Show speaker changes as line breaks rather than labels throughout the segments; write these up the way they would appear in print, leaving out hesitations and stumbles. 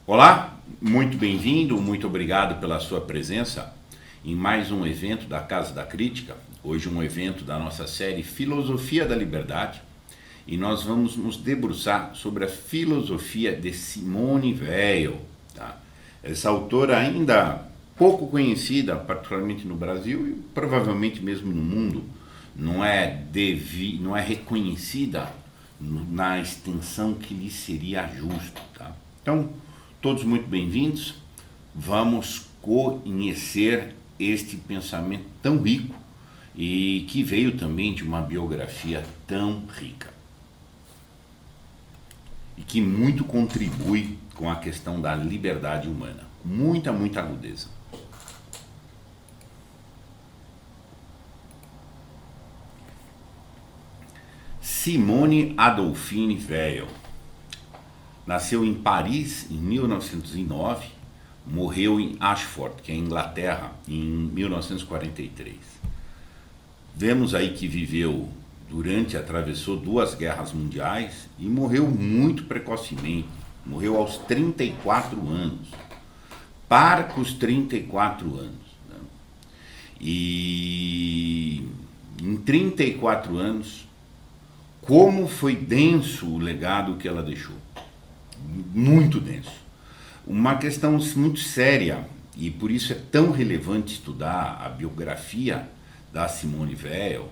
Olá, muito bem-vindo, muito obrigado pela sua presença em mais um evento da Casa da Crítica. Hoje um evento da nossa série Filosofia da Liberdade e nós vamos nos debruçar sobre a filosofia de Simone Weil. Tá? Essa autora ainda pouco conhecida, particularmente no Brasil e provavelmente mesmo no mundo, não é reconhecida na extensão que lhe seria justo. Tá? Então, todos muito bem-vindos. Vamos conhecer este pensamento tão rico e que veio também de uma biografia tão rica e que muito contribui com a questão da liberdade humana. Muita agudeza. Simone Adolphine Weil nasceu em Paris em 1909, morreu em Ashford, que é Inglaterra, em 1943. Vemos aí que viveu atravessou 2 guerras mundiais e morreu muito precocemente, morreu aos 34 anos, parcos 34 anos. Né? E em 34 anos, como foi denso o legado que ela deixou. Muito denso. Uma questão muito séria, e por isso é tão relevante estudar a biografia da Simone Weil,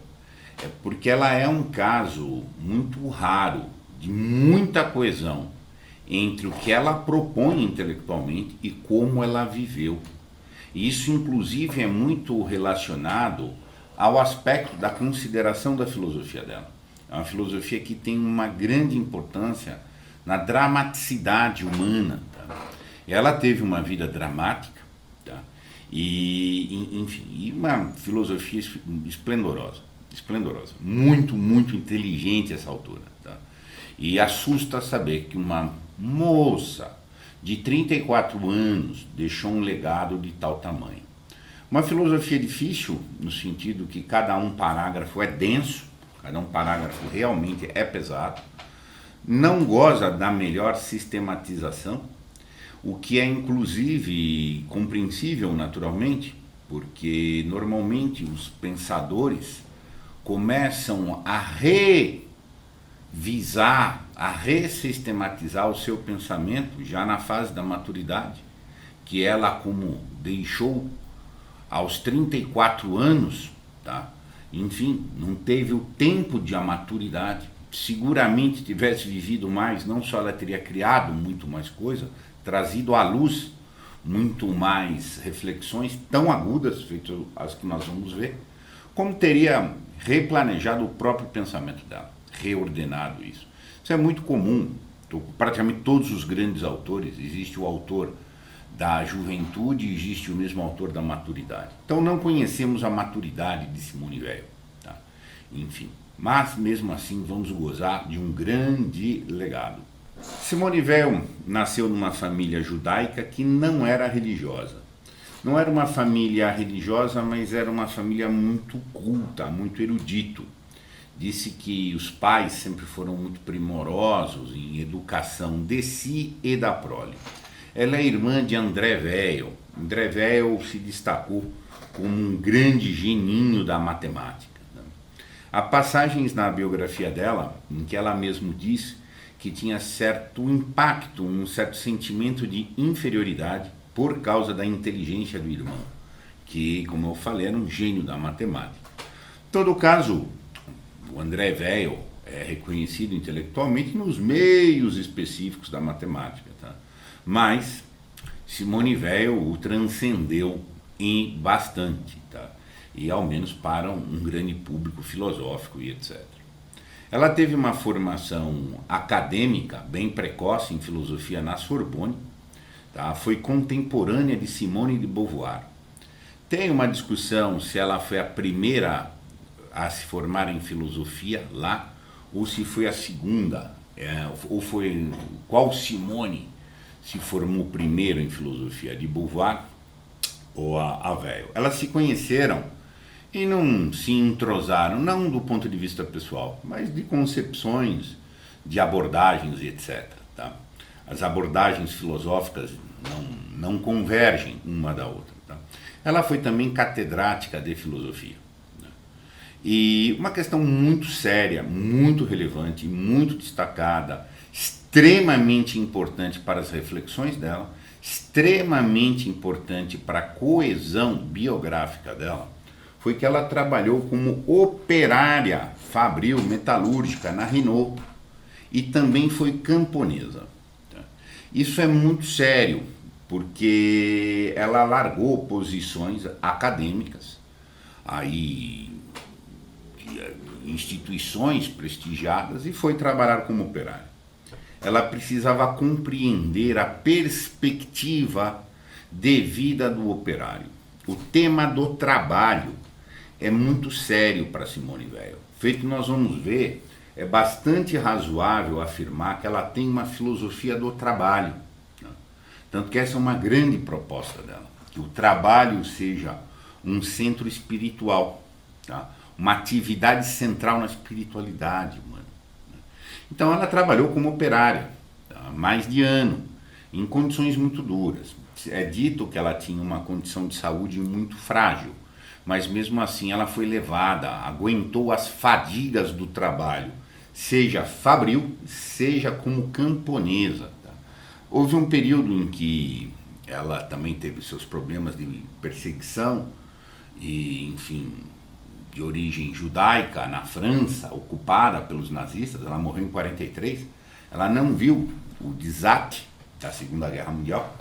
é porque ela é um caso muito raro, de muita coesão entre o que ela propõe intelectualmente e como ela viveu. E isso, inclusive, é muito relacionado ao aspecto da consideração da filosofia dela. É uma filosofia que tem uma grande importância na dramaticidade humana. Tá? Ela teve uma vida dramática, tá? E uma filosofia esplendorosa. Muito inteligente essa autora. Tá? E assusta saber que uma moça de 34 anos deixou um legado de tal tamanho. Uma filosofia difícil, no sentido que cada um parágrafo é denso, cada um parágrafo realmente é pesado, não goza da melhor sistematização, o que é inclusive compreensível naturalmente, porque normalmente os pensadores começam a revisar, a ressistematizar o seu pensamento já na fase da maturidade, que ela como deixou aos 34 anos, tá? Enfim, não teve o tempo de a maturidade. Seguramente tivesse vivido mais, não só ela teria criado muito mais coisa, trazido à luz muito mais reflexões tão agudas, feitas as que nós vamos ver, como teria replanejado o próprio pensamento dela, reordenado isso. Isso é muito comum, praticamente todos os grandes autores, existe o autor da juventude e existe o mesmo autor da maturidade. Então não conhecemos a maturidade de Simone Weil. Tá? Enfim, mas mesmo assim vamos gozar de um grande legado. Simone Weil nasceu numa família judaica que não era religiosa. Não era uma família religiosa, mas era uma família muito culta, muito erudito. Disse que os pais sempre foram muito primorosos em educação de si e da prole. Ela é irmã de André Weil. André Weil se destacou como um grande geninho da matemática. Né? Há passagens na biografia dela em que ela mesmo diz que tinha certo impacto, um certo sentimento de inferioridade por causa da inteligência do irmão, que, como eu falei, era um gênio da matemática. Em todo caso, o André Weil é reconhecido intelectualmente nos meios específicos da matemática. Tá? Mas Simone Weil o transcendeu em bastante, tá? E ao menos para um grande público filosófico e etc. Ela teve uma formação acadêmica bem precoce em filosofia na Sorbonne, tá? Foi contemporânea de Simone de Beauvoir. Tem uma discussão se ela foi a primeira a se formar em filosofia lá, ou se foi a segunda, ou foi qual Simone se formou primeiro em filosofia, de Beauvoir ou a Weil. Elas se conheceram e não se entrosaram, não do ponto de vista pessoal, mas de concepções, de abordagens e etc. Tá? as abordagens filosóficas não convergem uma da outra. Tá? Ela foi também catedrática de filosofia. Né? E uma questão muito séria, muito relevante, muito destacada, extremamente importante para as reflexões dela, extremamente importante para a coesão biográfica dela, foi que ela trabalhou como operária fabril metalúrgica na Renault e também foi camponesa. Isso é muito sério, porque ela largou posições acadêmicas, aí instituições prestigiadas, e foi trabalhar como operária. Ela precisava compreender a perspectiva de vida do operário. O tema do trabalho é muito sério para Simone Weil. Feito que nós vamos ver, é bastante razoável afirmar que ela tem uma filosofia do trabalho. Né? Tanto que essa é uma grande proposta dela, que o trabalho seja um centro espiritual, tá? Uma atividade central na espiritualidade humana. Então ela trabalhou como operária, há mais de ano, em condições muito duras. É dito que ela tinha uma condição de saúde muito frágil, mas mesmo assim ela foi levada, aguentou as fadigas do trabalho, seja fabril, seja como camponesa. Tá? Houve um período em que ela também teve seus problemas de perseguição e, enfim, de origem judaica na França, ocupada pelos nazistas. Ela morreu em 43. Ela não viu o desastre da Segunda Guerra Mundial.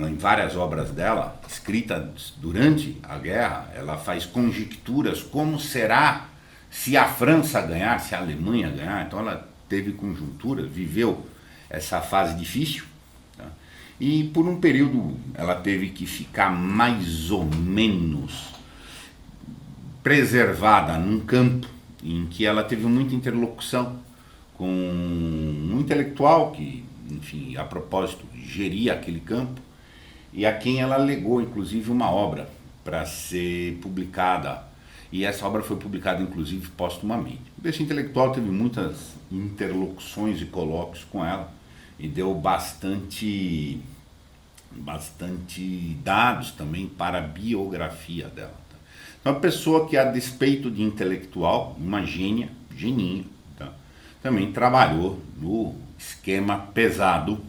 Em várias obras dela, escritas durante a guerra, ela faz conjecturas como será se a França ganhar, se a Alemanha ganhar. Então ela teve conjuntura, viveu essa fase difícil, tá? E por um período ela teve que ficar mais ou menos preservada num campo em que ela teve muita interlocução com um intelectual que, enfim, a propósito, geria aquele campo, e a quem ela legou, inclusive, uma obra para ser publicada, e essa obra foi publicada, inclusive, póstumamente. Esse intelectual teve muitas interlocuções e colóquios com ela, e deu bastante dados também para a biografia dela. Então, uma pessoa que, a despeito de intelectual, uma geninha, tá? Também trabalhou no esquema pesado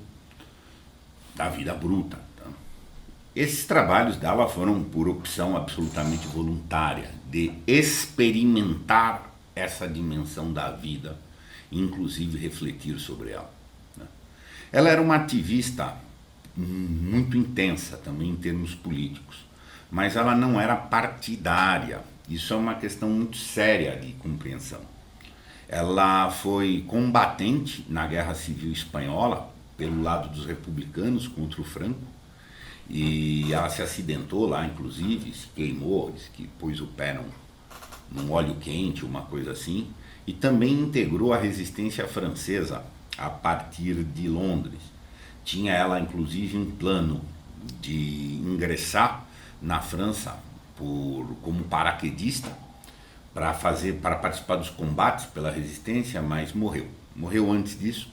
da vida bruta. Tá? Esses trabalhos dela foram por opção absolutamente voluntária, de experimentar essa dimensão da vida, inclusive refletir sobre ela. Né? Ela era uma ativista muito intensa também em termos políticos, mas ela não era partidária. Isso é uma questão muito séria de compreensão. Ela foi combatente na Guerra Civil Espanhola, pelo lado dos republicanos contra o Franco, e ela se acidentou lá, inclusive, se queimou, disse que pôs o pé num óleo quente, uma coisa assim, e também integrou a resistência francesa a partir de Londres. Tinha ela, inclusive, um plano de ingressar na França como paraquedista para participar dos combates pela resistência, mas morreu antes disso.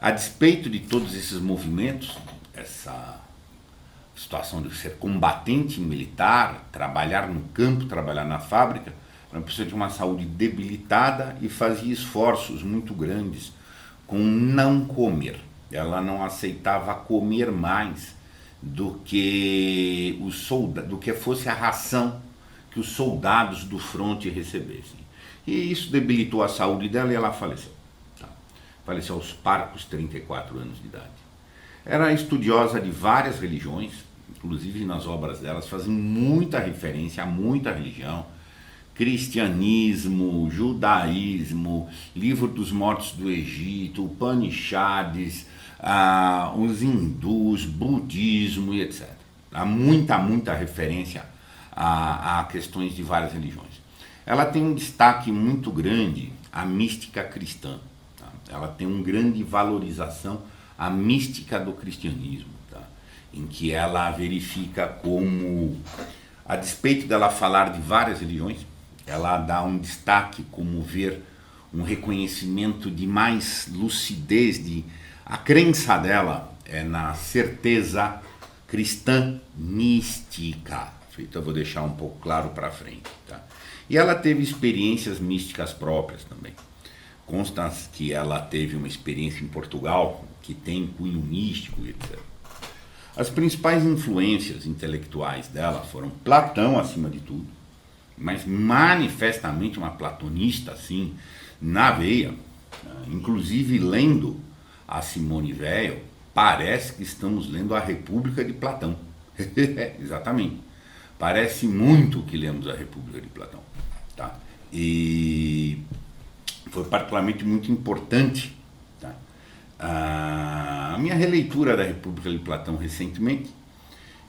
A despeito de todos esses movimentos, essa situação de ser combatente militar, trabalhar no campo, trabalhar na fábrica, era uma pessoa de uma saúde debilitada e fazia esforços muito grandes com não comer. Ela não aceitava comer mais do que fosse a ração que os soldados do fronte recebessem. E isso debilitou a saúde dela e ela faleceu. Tá? Faleceu aos parcos 34 anos de idade. Era estudiosa de várias religiões, inclusive nas obras delas fazem muita referência a muita religião, cristianismo, judaísmo, livro dos mortos do Egito, Upanishads, os hindus, budismo e etc. Há muita referência a questões de várias religiões. Ela tem um destaque muito grande à mística cristã. Tá? Ela tem uma grande valorização à mística do cristianismo, tá? Em que ela verifica como, a despeito dela falar de várias religiões, ela dá um destaque como ver um reconhecimento de mais lucidez, de A crença dela é na certeza cristã mística. Então eu vou deixar um pouco claro para frente. Tá? E ela teve experiências místicas próprias também. Consta que ela teve uma experiência em Portugal que tem cunho místico, etc. As principais influências intelectuais dela foram Platão, acima de tudo, mas manifestamente uma platonista, assim, na veia. Inclusive, lendo a Simone Weil, parece que estamos lendo a República de Platão. Exatamente. Parece muito que lemos a República de Platão. Tá? E foi particularmente muito importante, tá? A minha releitura da República de Platão recentemente.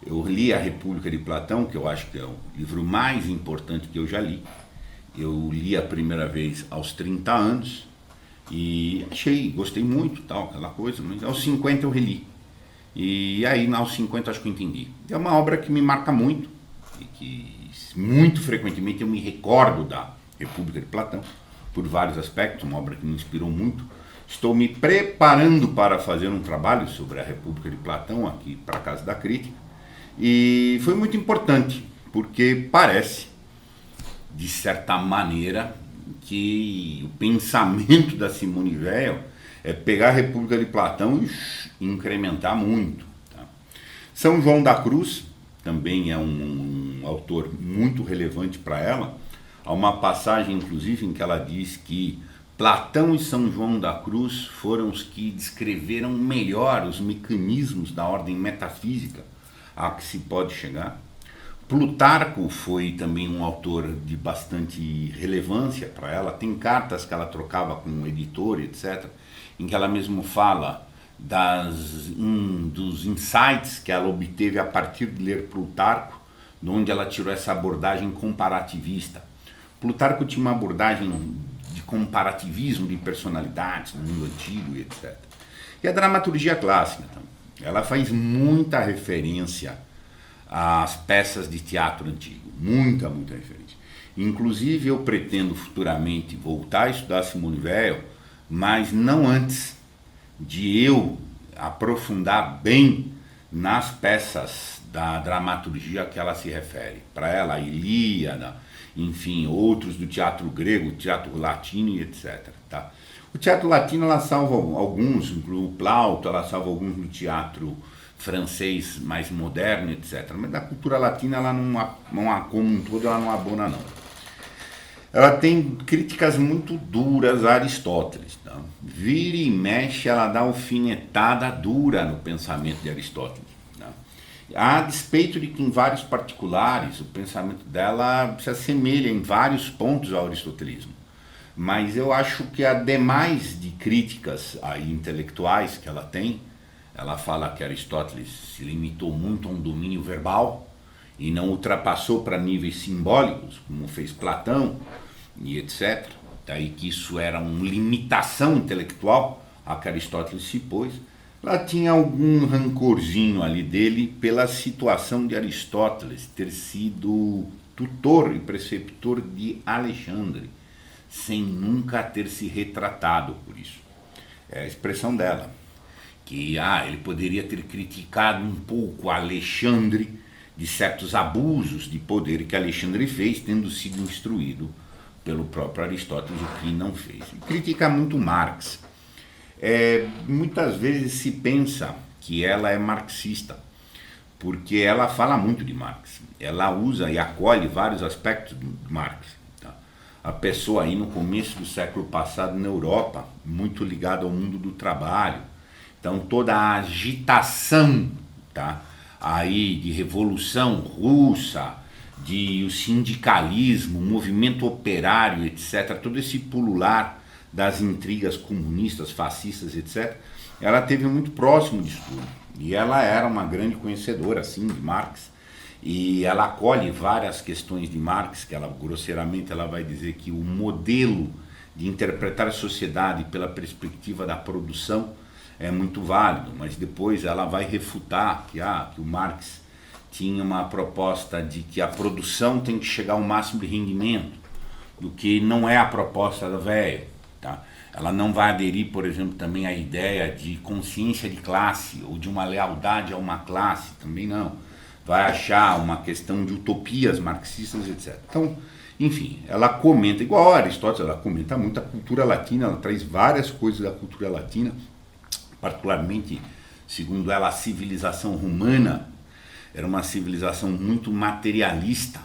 Eu li a República de Platão, que eu acho que é o livro mais importante que eu já li. Eu li a primeira vez aos 30 anos e gostei muito, tal, aquela coisa, mas aos 50 eu reli. E aí, aos 50, acho que eu entendi. É uma obra que me marca muito e que muito frequentemente eu me recordo da República de Platão, por vários aspectos, uma obra que me inspirou muito. Estou me preparando para fazer um trabalho sobre a República de Platão aqui para a Casa da Crítica. E foi muito importante, porque parece, de certa maneira, que o pensamento da Simone Weil é pegar a República de Platão e incrementar muito. Tá? São João da Cruz também é um autor muito relevante para ela. Há uma passagem, inclusive, em que ela diz que Platão e São João da Cruz foram os que descreveram melhor os mecanismos da ordem metafísica a que se pode chegar. Plutarco foi também um autor de bastante relevância para ela. Tem cartas que ela trocava com o editor, etc., em que ela mesmo fala dos insights que ela obteve a partir de ler Plutarco, de onde ela tirou essa abordagem comparativista. Plutarco tinha uma abordagem de comparativismo de personalidades no mundo antigo, etc. E a dramaturgia clássica também. Ela faz muita referência às peças de teatro antigo, muita referência. Inclusive eu pretendo futuramente voltar a estudar Simone Weil, mas não antes de eu aprofundar bem nas peças da dramaturgia que ela se refere. Para ela, a Ilíada, enfim, outros do teatro grego, teatro latino e etc. Tá? O teatro latino ela salva alguns, incluindo o Plauto, ela salva alguns do teatro francês mais moderno, etc. Mas da cultura latina, ela não, como um todo, ela não abona, não. Ela tem críticas muito duras a Aristóteles. Tá? Vira e mexe, ela dá alfinetada dura no pensamento de Aristóteles. Tá? A despeito de que em vários particulares o pensamento dela se assemelha em vários pontos ao aristotelismo. Mas eu acho que há demais de críticas aí intelectuais que ela tem. Ela fala que Aristóteles se limitou muito a um domínio verbal e não ultrapassou para níveis simbólicos, como fez Platão e etc. Daí que isso era uma limitação intelectual a que Aristóteles se pôs. Ela tinha algum rancorzinho ali dele pela situação de Aristóteles ter sido tutor e preceptor de Alexandre, sem nunca ter se retratado por isso. É a expressão dela, que ele poderia ter criticado um pouco Alexandre de certos abusos de poder que Alexandre fez, tendo sido instruído pelo próprio Aristóteles, o que não fez. E critica muito Marx. Muitas vezes se pensa que ela é marxista, porque ela fala muito de Marx. Ela usa e acolhe vários aspectos de Marx. Tá? A pessoa aí no começo do século passado na Europa, muito ligada ao mundo do trabalho. Então toda a agitação, tá? Aí de revolução russa, de o sindicalismo, movimento operário, etc., todo esse pulular das intrigas comunistas, fascistas, etc., ela teve muito próximo disso tudo. E ela era uma grande conhecedora, assim, de Marx, e ela acolhe várias questões de Marx, que ela, grosseiramente, ela vai dizer que o modelo de interpretar a sociedade pela perspectiva da produção é muito válido, mas depois ela vai refutar que o Marx tinha uma proposta de que a produção tem que chegar ao máximo de rendimento, do que não é a proposta da Weil. tá? Ela não vai aderir, por exemplo, também à ideia de consciência de classe ou de uma lealdade a uma classe, também não. Vai achar uma questão de utopias marxistas, etc. Então, enfim, ela comenta, igual a Aristóteles, ela comenta muito a cultura latina, ela traz várias coisas da cultura latina, particularmente, segundo ela, a civilização romana era uma civilização muito materialista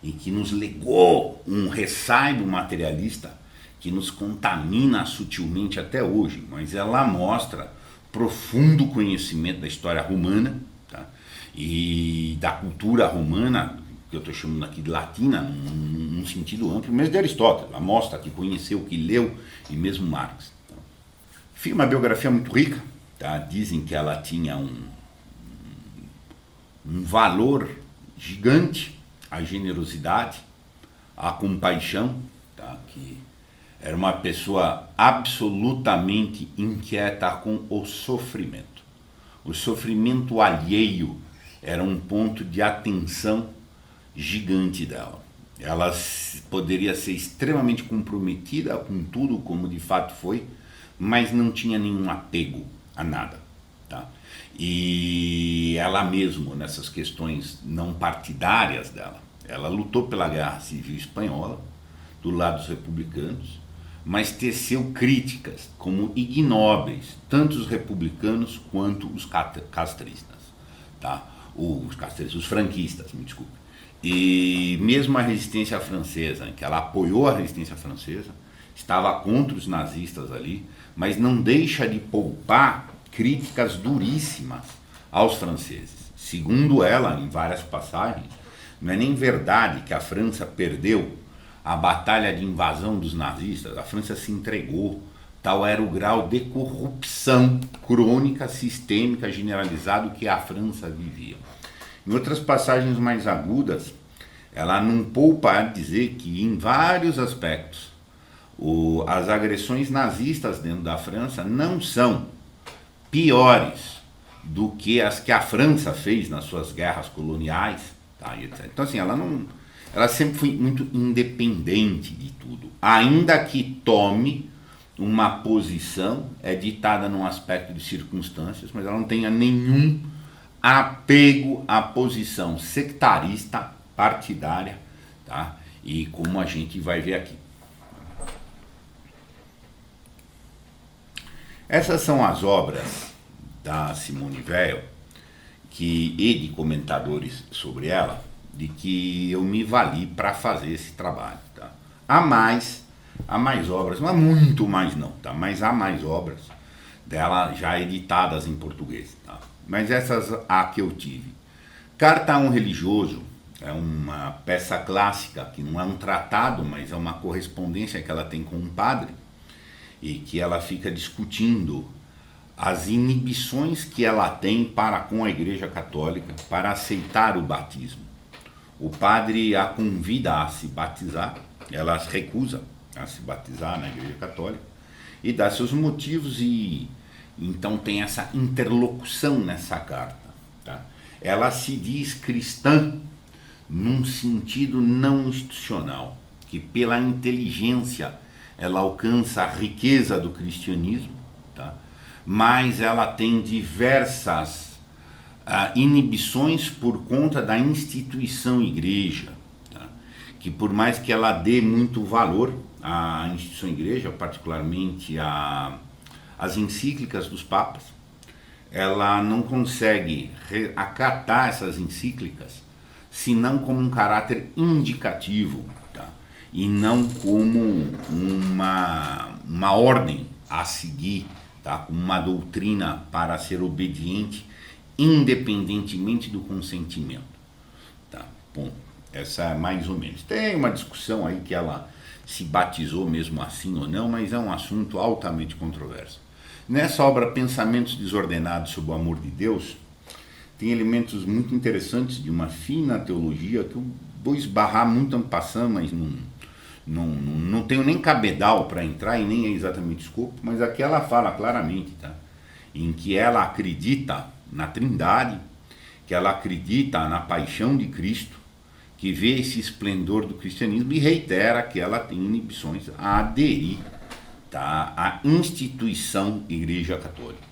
e que nos legou um ressaibo materialista que nos contamina sutilmente até hoje, mas ela mostra profundo conhecimento da história romana, tá? E da cultura romana, que eu estou chamando aqui de latina, num sentido amplo, mesmo de Aristóteles. Ela mostra que conheceu, que leu, e mesmo Marx. Enfim, uma biografia muito rica, tá? Dizem que ela tinha um valor gigante, a generosidade, a compaixão, tá? Que era uma pessoa absolutamente inquieta com o sofrimento. O sofrimento alheio era um ponto de atenção gigante dela. Ela poderia ser extremamente comprometida com tudo, como de fato foi, mas não tinha nenhum apego a nada, tá? E ela mesma, nessas questões não partidárias dela, ela lutou pela Guerra Civil Espanhola, do lado dos republicanos, mas teceu críticas como ignóbeis, tanto os republicanos quanto os castristas, tá? Os franquistas, me desculpe. E mesmo a resistência francesa, em que ela apoiou a resistência francesa, estava contra os nazistas ali, mas não deixa de poupar críticas duríssimas aos franceses. Segundo ela, em várias passagens, não é nem verdade que a França perdeu a batalha de invasão dos nazistas, a França se entregou, tal era o grau de corrupção crônica, sistêmica, generalizado que a França vivia. Em outras passagens mais agudas, ela não poupa a dizer que em vários aspectos as agressões nazistas dentro da França não são piores do que as que a França fez nas suas guerras coloniais, tá, etc. Então assim, ela sempre foi muito independente de tudo, ainda que tome uma posição, é ditada num aspecto de circunstâncias, mas ela não tenha nenhum apego à posição sectarista, partidária, tá? E como a gente vai ver aqui. Essas são as obras da Simone Weil e de comentadores sobre ela, de que eu me vali para fazer esse trabalho, tá? Há mais obras, não há muito mais não, tá? Mas há mais obras dela já editadas em português, tá? Mas essas a que eu tive. Carta a um Religioso é uma peça clássica, que não é um tratado, mas é uma correspondência que ela tem com um padre, e que ela fica discutindo as inibições que ela tem para com a Igreja Católica para aceitar o batismo. O padre a convida a se batizar, ela recusa a se batizar na Igreja Católica e dá seus motivos, e então tem essa interlocução nessa carta, tá? Ela se diz cristã num sentido não institucional, que pela inteligência ela alcança a riqueza do cristianismo, tá? Mas ela tem diversas inibições por conta da instituição igreja, tá? Que por mais que ela dê muito valor à instituição igreja, particularmente às encíclicas dos papas, ela não consegue acatar essas encíclicas senão como um caráter indicativo, tá? E não como uma ordem a seguir, tá? Uma doutrina para ser obediente independentemente do consentimento, tá? Bom, essa é mais ou menos. Tem uma discussão aí que ela se batizou mesmo assim ou não, mas é um assunto altamente controverso. Nessa obra Pensamentos Desordenados sobre o Amor de Deus, tem elementos muito interessantes de uma fina teologia que eu vou esbarrar muito en passant, mas não tenho nem cabedal para entrar e nem é exatamente escopo, mas aqui ela fala claramente, tá? Em que ela acredita na Trindade, que ela acredita na paixão de Cristo, que vê esse esplendor do cristianismo e reitera que ela tem inibições a aderir tá? A instituição Igreja Católica.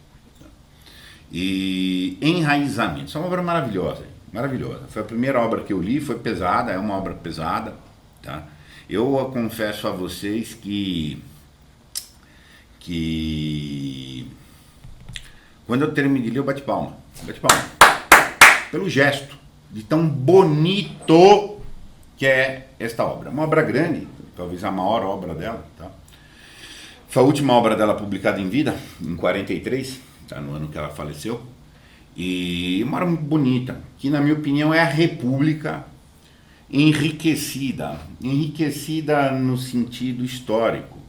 E Enraizamento, isso é uma obra maravilhosa, maravilhosa. Foi a primeira obra que eu li, foi pesada, é uma obra pesada, tá? Eu confesso a vocês que quando eu terminei de ler, eu bati palma, pelo gesto de tão bonito que é esta obra. Uma obra grande, talvez a maior obra dela, tá? Foi a última obra dela publicada em vida, em 43, tá? No ano que ela faleceu. E uma obra muito bonita, que na minha opinião é a República enriquecida no sentido histórico.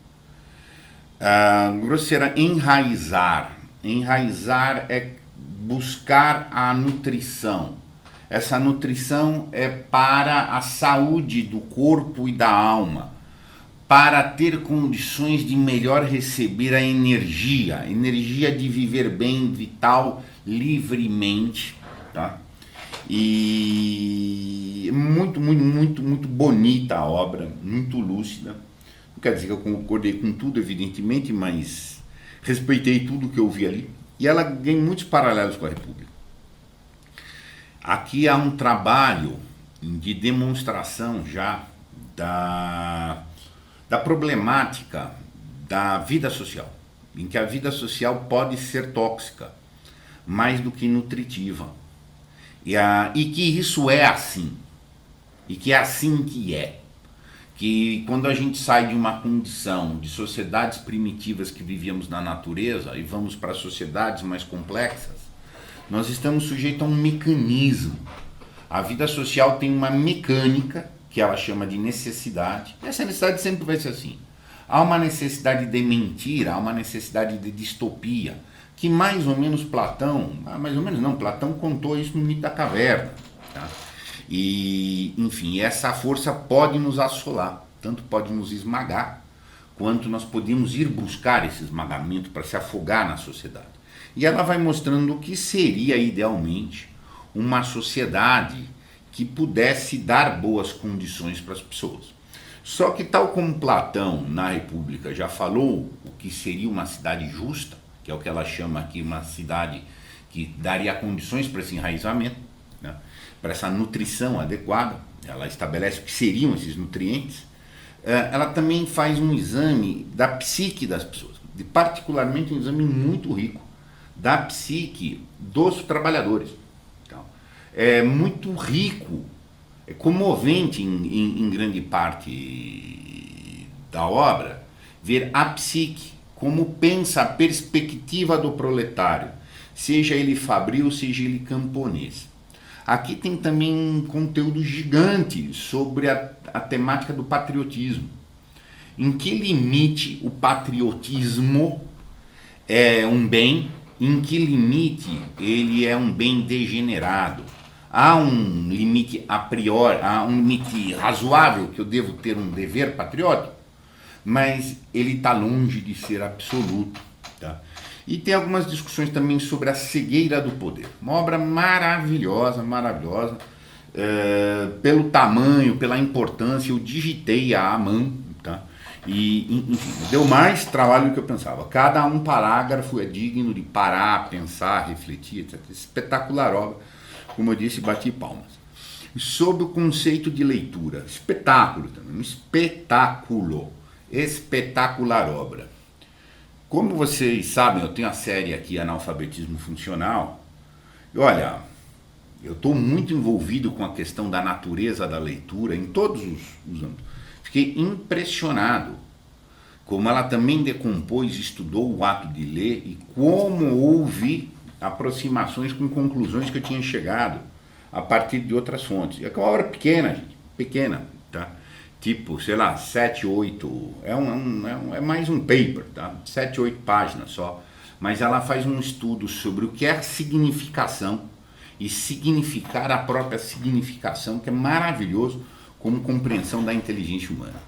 Grosseira, enraizar é buscar a nutrição. Essa nutrição é para a saúde do corpo e da alma, para ter condições de melhor receber a energia de viver bem, vital, livremente, tá? E muito bonita a obra, muito lúcida. Não quer dizer que eu concordei com tudo, evidentemente, mas respeitei tudo que eu vi ali. E ela tem muitos paralelos com a República. Aqui há um trabalho de demonstração já da problemática da vida social, em que a vida social pode ser tóxica, mais do que nutritiva. E que isso é assim, e que é assim que é. Que quando a gente sai de uma condição de sociedades primitivas que vivíamos na natureza e vamos para sociedades mais complexas, nós estamos sujeitos a um mecanismo. A vida social tem uma mecânica que ela chama de necessidade. E essa necessidade sempre vai ser assim. Há uma necessidade de mentira, há uma necessidade de distopia, que mais ou menos Platão contou isso no mito da caverna, tá? E, enfim, essa força pode nos assolar, tanto pode nos esmagar, quanto nós podemos ir buscar esse esmagamento para se afogar na sociedade. E ela vai mostrando o que seria, idealmente, uma sociedade que pudesse dar boas condições para as pessoas. Só que, tal como Platão, na República, já falou o que seria uma cidade justa, que é o que ela chama aqui uma cidade que daria condições para esse enraizamento, né? Para essa nutrição adequada, ela estabelece o que seriam esses nutrientes. Ela também faz um exame da psique das pessoas, particularmente um exame muito rico da psique dos trabalhadores. Então, é muito rico, é comovente em grande parte da obra ver a psique, como pensa a perspectiva do proletário, seja ele fabril, seja ele camponês. Aqui tem também um conteúdo gigante sobre a temática do patriotismo. Em que limite o patriotismo é um bem, em que limite ele é um bem degenerado. Há um limite a priori, há um limite razoável que eu devo ter um dever patriótico, mas ele está longe de ser absoluto, tá? E tem algumas discussões também sobre a cegueira do poder. Uma obra maravilhosa, pelo tamanho, pela importância, eu digitei à mão, tá? E, enfim, deu mais trabalho do que eu pensava. Cada um parágrafo é digno de parar, pensar, refletir, etc. Espetacular obra, como eu disse, bati palmas. Sobre o conceito de leitura, espetáculo também, um espetáculo, espetacular obra. Como vocês sabem, eu tenho a série aqui, Analfabetismo Funcional, e olha, eu estou muito envolvido com a questão da natureza da leitura em todos os âmbitos. Fiquei impressionado como ela também decompôs, estudou o ato de ler e como houve aproximações com conclusões que eu tinha chegado a partir de outras fontes. É uma obra pequena, gente, pequena, tá? Tipo, sei lá, 7, 8, é mais um paper, tá? 7, 8 páginas só, mas ela faz um estudo sobre o que é a significação e significar a própria significação, que é maravilhoso como compreensão da inteligência humana.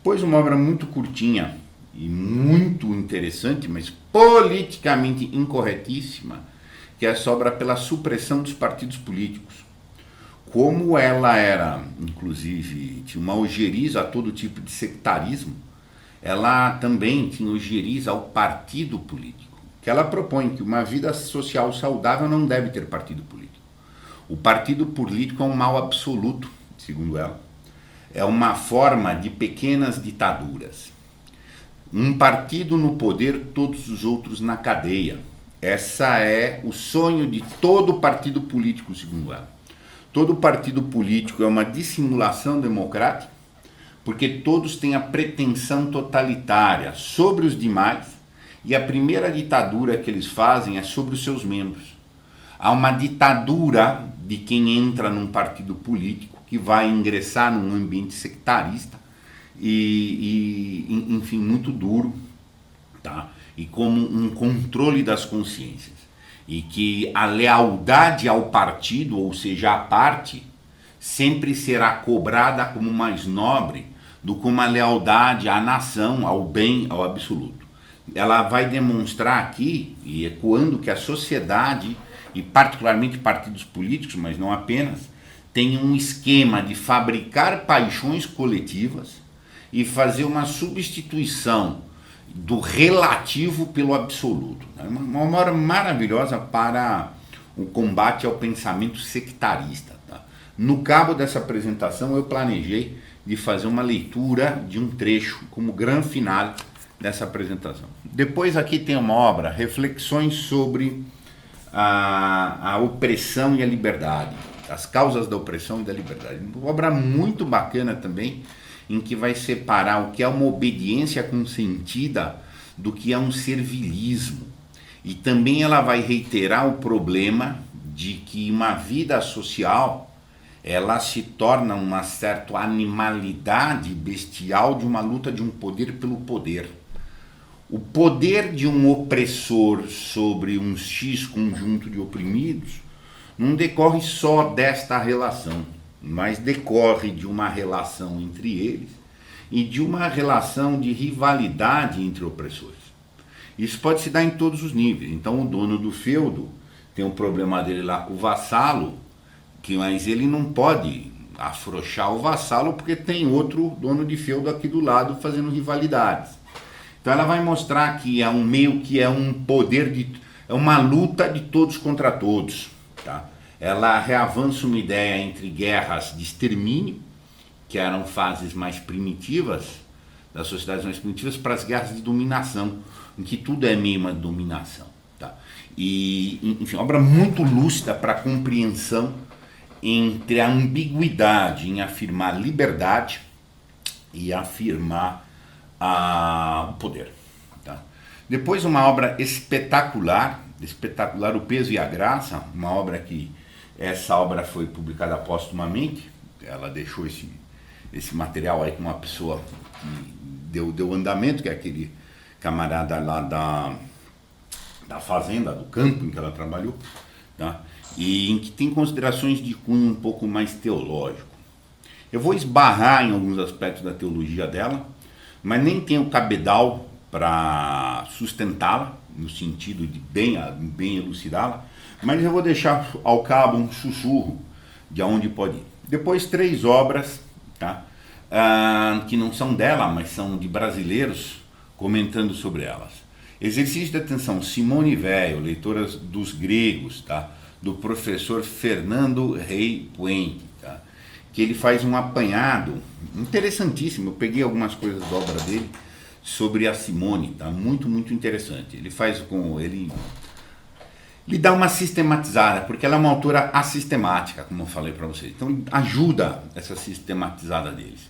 Pois uma obra muito curtinha e muito interessante, mas politicamente incorretíssima, que é a obra Pela Supressão dos Partidos Políticos. Como ela era, inclusive, tinha uma ojeriza a todo tipo de sectarismo, ela também se ojeriza ao partido político, que ela propõe que uma vida social saudável não deve ter partido político. O partido político é um mal absoluto, segundo ela. É uma forma de pequenas ditaduras. Um partido no poder, todos os outros na cadeia. Essa é o sonho de todo partido político, segundo ela. Todo partido político é uma dissimulação democrática, porque todos têm a pretensão totalitária sobre os demais, e a primeira ditadura que eles fazem é sobre os seus membros. Há uma ditadura de quem entra num partido político, que vai ingressar num ambiente sectarista, enfim, muito duro, tá? E como um controle das consciências. E que a lealdade ao partido, ou seja, à parte, sempre será cobrada como mais nobre do que uma lealdade à nação, ao bem, ao absoluto. Ela vai demonstrar aqui, e ecoando, que a sociedade, e particularmente partidos políticos, mas não apenas, tem um esquema de fabricar paixões coletivas e fazer uma substituição do relativo pelo absoluto. É uma obra maravilhosa para o combate ao pensamento sectarista. Tá? No cabo dessa apresentação, eu planejei de fazer uma leitura de um trecho como grande final dessa apresentação. Depois aqui tem uma obra, Reflexões sobre a opressão e a liberdade, as causas da opressão e da liberdade. Uma obra muito bacana também, em que vai separar o que é uma obediência consentida do que é um servilismo. E também ela vai reiterar o problema de que uma vida social, ela se torna uma certa animalidade bestial de uma luta de um poder pelo poder. O poder de um opressor sobre um X conjunto de oprimidos não decorre só desta relação, mas decorre de uma relação entre eles e de uma relação de rivalidade entre opressores. Isso pode se dar em todos os níveis. Então o dono do feudo tem um problema dele lá com o vassalo, mas ele não pode afrouxar o vassalo porque tem outro dono de feudo aqui do lado fazendo rivalidades. Então ela vai mostrar que é um meio que é um poder, é uma luta de todos contra todos. Tá? Ela reavança uma ideia entre guerras de extermínio, que eram fases mais primitivas, das sociedades mais primitivas, para as guerras de dominação, em que tudo é meio uma dominação. Tá? E, enfim, obra muito lúcida para a compreensão entre a ambiguidade em afirmar liberdade e afirmar o poder. Tá? Depois uma obra espetacular, O Peso e a Graça, uma obra que essa obra foi publicada póstumamente, ela deixou esse material aí com uma pessoa que deu andamento, que é aquele camarada lá da fazenda, do campo em que ela trabalhou, tá? E em que tem considerações de cunho um pouco mais teológico. Eu vou esbarrar em alguns aspectos da teologia dela, mas nem tenho cabedal para sustentá-la, no sentido de bem elucidá-la, mas eu vou deixar ao cabo um sussurro de aonde pode ir. Depois 3 obras, tá? Que não são dela, mas são de brasileiros comentando sobre elas. Exercício de atenção, Simone Weil, leitora dos gregos, tá? Do professor Fernando Rey Puente, tá? Que ele faz um apanhado interessantíssimo. Eu peguei algumas coisas da obra dele sobre a Simone, tá? Muito, muito interessante. Ele dá uma sistematizada, porque ela é uma autora assistemática, como eu falei para vocês. Então ajuda essa sistematizada deles.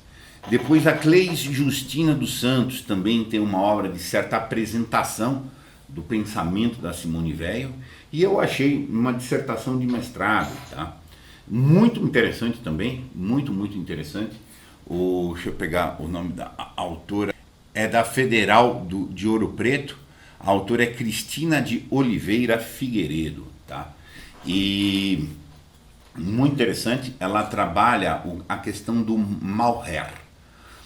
Depois a Cleide Justina dos Santos também tem uma obra de certa apresentação do pensamento da Simone Weil, e eu achei uma dissertação de mestrado, tá? Muito interessante também, muito, muito interessante. Deixa eu pegar o nome da autora, é da Federal de Ouro Preto, a autora é Cristina de Oliveira Figueiredo, tá? E muito interessante, ela trabalha a questão do Malher.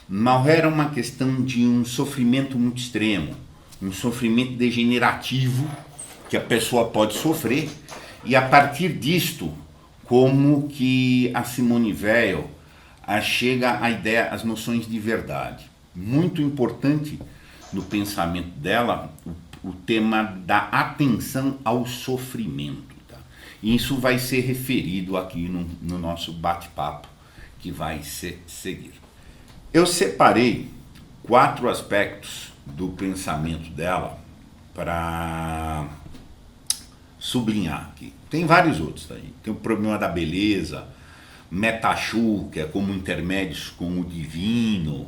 Malher é uma questão de um sofrimento muito extremo, um sofrimento degenerativo que a pessoa pode sofrer, e a partir disto, como que a Simone Weil chega à ideia, às noções de verdade. muito importante no pensamento dela o tema da atenção ao sofrimento. Tá? E isso vai ser referido aqui no nosso bate-papo que vai seguir. Eu separei 4 aspectos do pensamento dela para sublinhar aqui. Tem vários outros aí. Tem o problema da beleza, Metachu, que é como intermédios com o divino,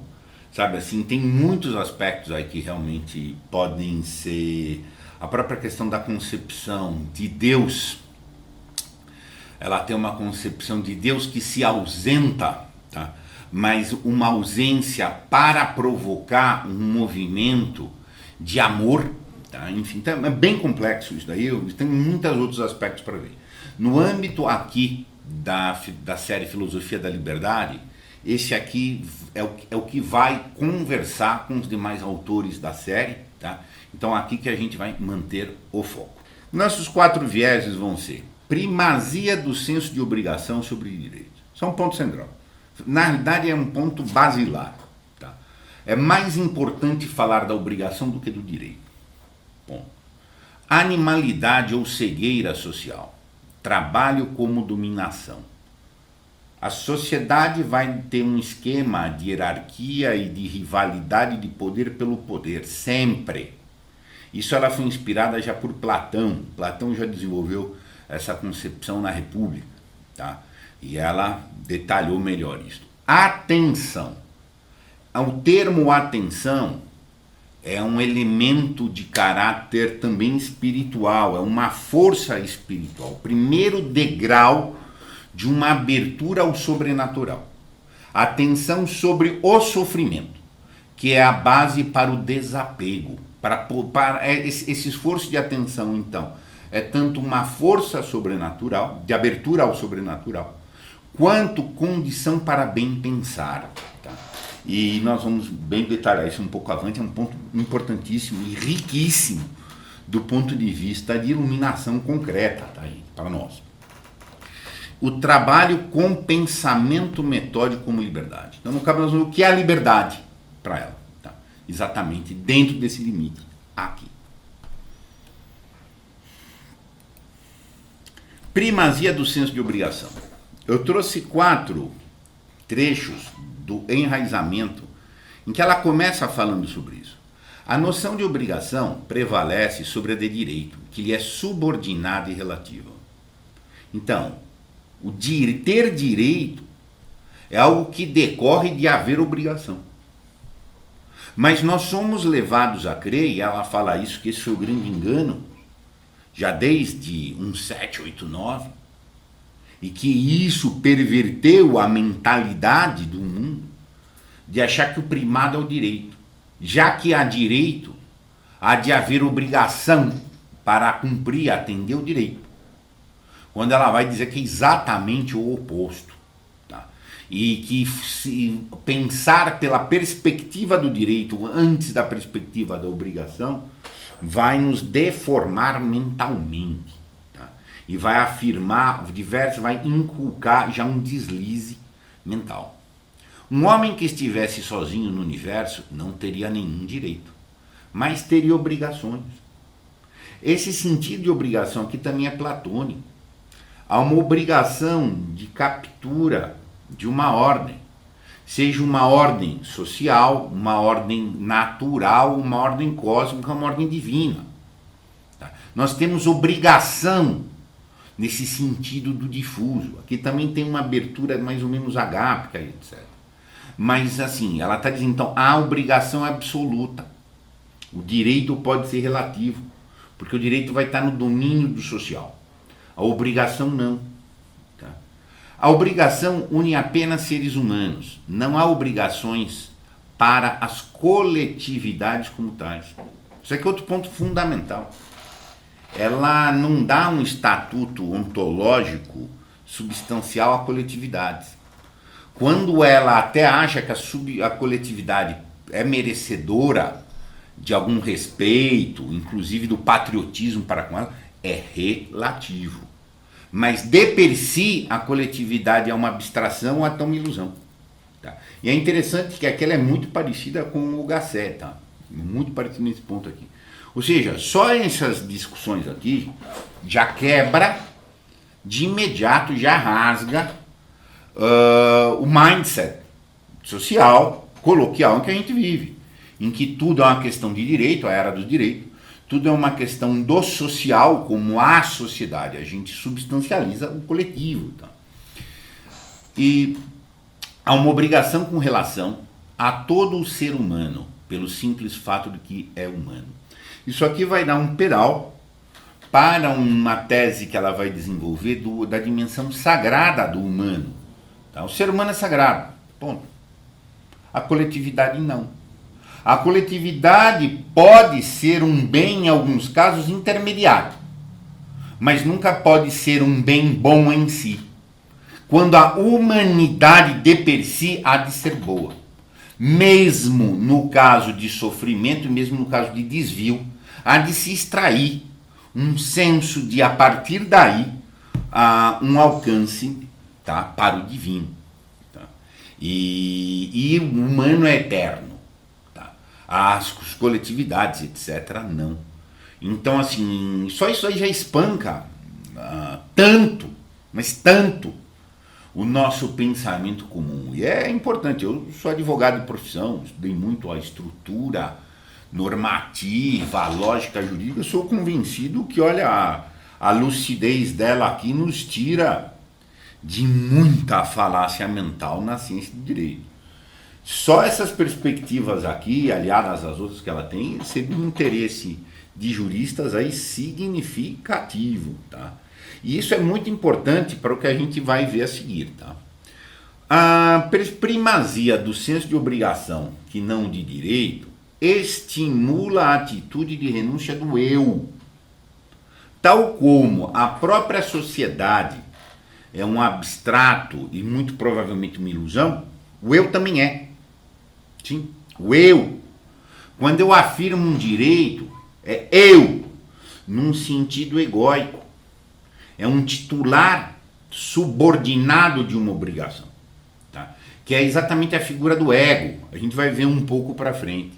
sabe assim, tem muitos aspectos aí que realmente podem ser... A própria questão da concepção de Deus, ela tem uma concepção de Deus que se ausenta, tá? Mas uma ausência para provocar um movimento de amor, tá? Enfim, então é bem complexo isso daí, tem muitos outros aspectos para ver. No âmbito aqui da série Filosofia da Liberdade, esse aqui é o que vai conversar com os demais autores da série, tá? Então aqui que a gente vai manter o foco. Nossos 4 vieses vão ser primazia do senso de obrigação sobre direito. Isso é um ponto central. Na realidade é um ponto basilar. Tá? É mais importante falar da obrigação do que do direito. Bom. Animalidade ou cegueira social. Trabalho como dominação. A sociedade vai ter um esquema de hierarquia e de rivalidade de poder pelo poder, sempre. Isso ela foi inspirada já por Platão. Platão já desenvolveu essa concepção na República, tá? E ela detalhou melhor isso. Atenção. O termo atenção é um elemento de caráter também espiritual, é uma força espiritual. O primeiro degrau de uma abertura ao sobrenatural. Atenção sobre o sofrimento, que é a base para o desapego. Esse esforço de atenção, então, é tanto uma força sobrenatural, de abertura ao sobrenatural, quanto condição para bem pensar. Tá? E nós vamos bem detalhar isso um pouco avante, é um ponto importantíssimo e riquíssimo do ponto de vista de iluminação concreta, tá aí, para nós. O trabalho com pensamento metódico como liberdade. Então, no caso, nós vamos ver o que é a liberdade para ela. Tá? Exatamente dentro desse limite, aqui. Primazia do senso de obrigação. Eu trouxe 4 trechos do enraizamento em que ela começa falando sobre isso. A noção de obrigação prevalece sobre a de direito, que lhe é subordinada e relativa. Então, ter direito é algo que decorre de haver obrigação. Mas nós somos levados a crer, e ela fala isso, que esse foi o grande engano, já desde 1789, e que isso perverteu a mentalidade do mundo, de achar que o primado é o direito. Já que há direito, há de haver obrigação para cumprir, atender o direito. Quando ela vai dizer que é exatamente o oposto. Tá? E que se pensar pela perspectiva do direito antes da perspectiva da obrigação vai nos deformar mentalmente. Tá? E vai afirmar, vai inculcar já um deslize mental. Um homem que estivesse sozinho no universo não teria nenhum direito, mas teria obrigações. Esse sentido de obrigação aqui também é platônico. Há uma obrigação de captura de uma ordem, seja uma ordem social, uma ordem natural, uma ordem cósmica, uma ordem divina. Tá? Nós temos obrigação nesse sentido do difuso. Aqui também tem uma abertura mais ou menos agápica, etc. Mas assim, ela está dizendo, então, a obrigação é absoluta. O direito pode ser relativo, porque o direito vai estar no domínio do social. A obrigação não. Tá? A obrigação une apenas seres humanos. Não há obrigações para as coletividades como tais. Isso aqui é outro ponto fundamental. Ela não dá um estatuto ontológico substancial a coletividades. Quando ela até acha que a coletividade é merecedora de algum respeito, inclusive do patriotismo para com ela, é relativo. Mas de per si, a coletividade é uma abstração ou até uma ilusão. Tá? E é interessante que aquela é muito parecida com o Gasset, tá? Muito parecido nesse ponto aqui. Ou seja, só essas discussões aqui já quebra, de imediato já rasga o mindset social, coloquial em que a gente vive, em que tudo é uma questão de direito, a era do direito, tudo é uma questão do social, como a sociedade, a gente substancializa o coletivo. Tá? E há uma obrigação com relação a todo o ser humano, pelo simples fato de que é humano. Isso aqui vai dar um pedal para uma tese que ela vai desenvolver da dimensão sagrada do humano. Tá? O ser humano é sagrado, ponto. A coletividade não. A coletividade pode ser um bem, em alguns casos, intermediário, mas nunca pode ser um bem bom em si. Quando a humanidade de per si há de ser boa. Mesmo no caso de sofrimento, mesmo no caso de desvio, há de se extrair um senso de, a partir daí, um alcance, tá, para o divino. Tá? E o humano é eterno. Tá? As coletividades, etc., não. Então, assim, só isso aí já espanca tanto, mas tanto, o nosso pensamento comum. E é importante, eu sou advogado de profissão, estudei muito a estrutura normativa, a lógica jurídica, eu sou convencido que, olha, a lucidez dela aqui nos tira de muita falácia mental na ciência do direito. Só essas perspectivas aqui, aliadas às outras que ela tem, seria um interesse de juristas aí significativo, tá? E isso é muito importante para o que a gente vai ver a seguir, tá? A primazia do senso de obrigação, que não de direito, estimula a atitude de renúncia do eu. Tal como a própria sociedade é um abstrato e muito provavelmente uma ilusão, o eu também é. Sim, o eu. Quando eu afirmo um direito, é eu, num sentido egóico. É um titular subordinado de uma obrigação, tá? Que é exatamente a figura do ego. A gente vai ver um pouco para frente.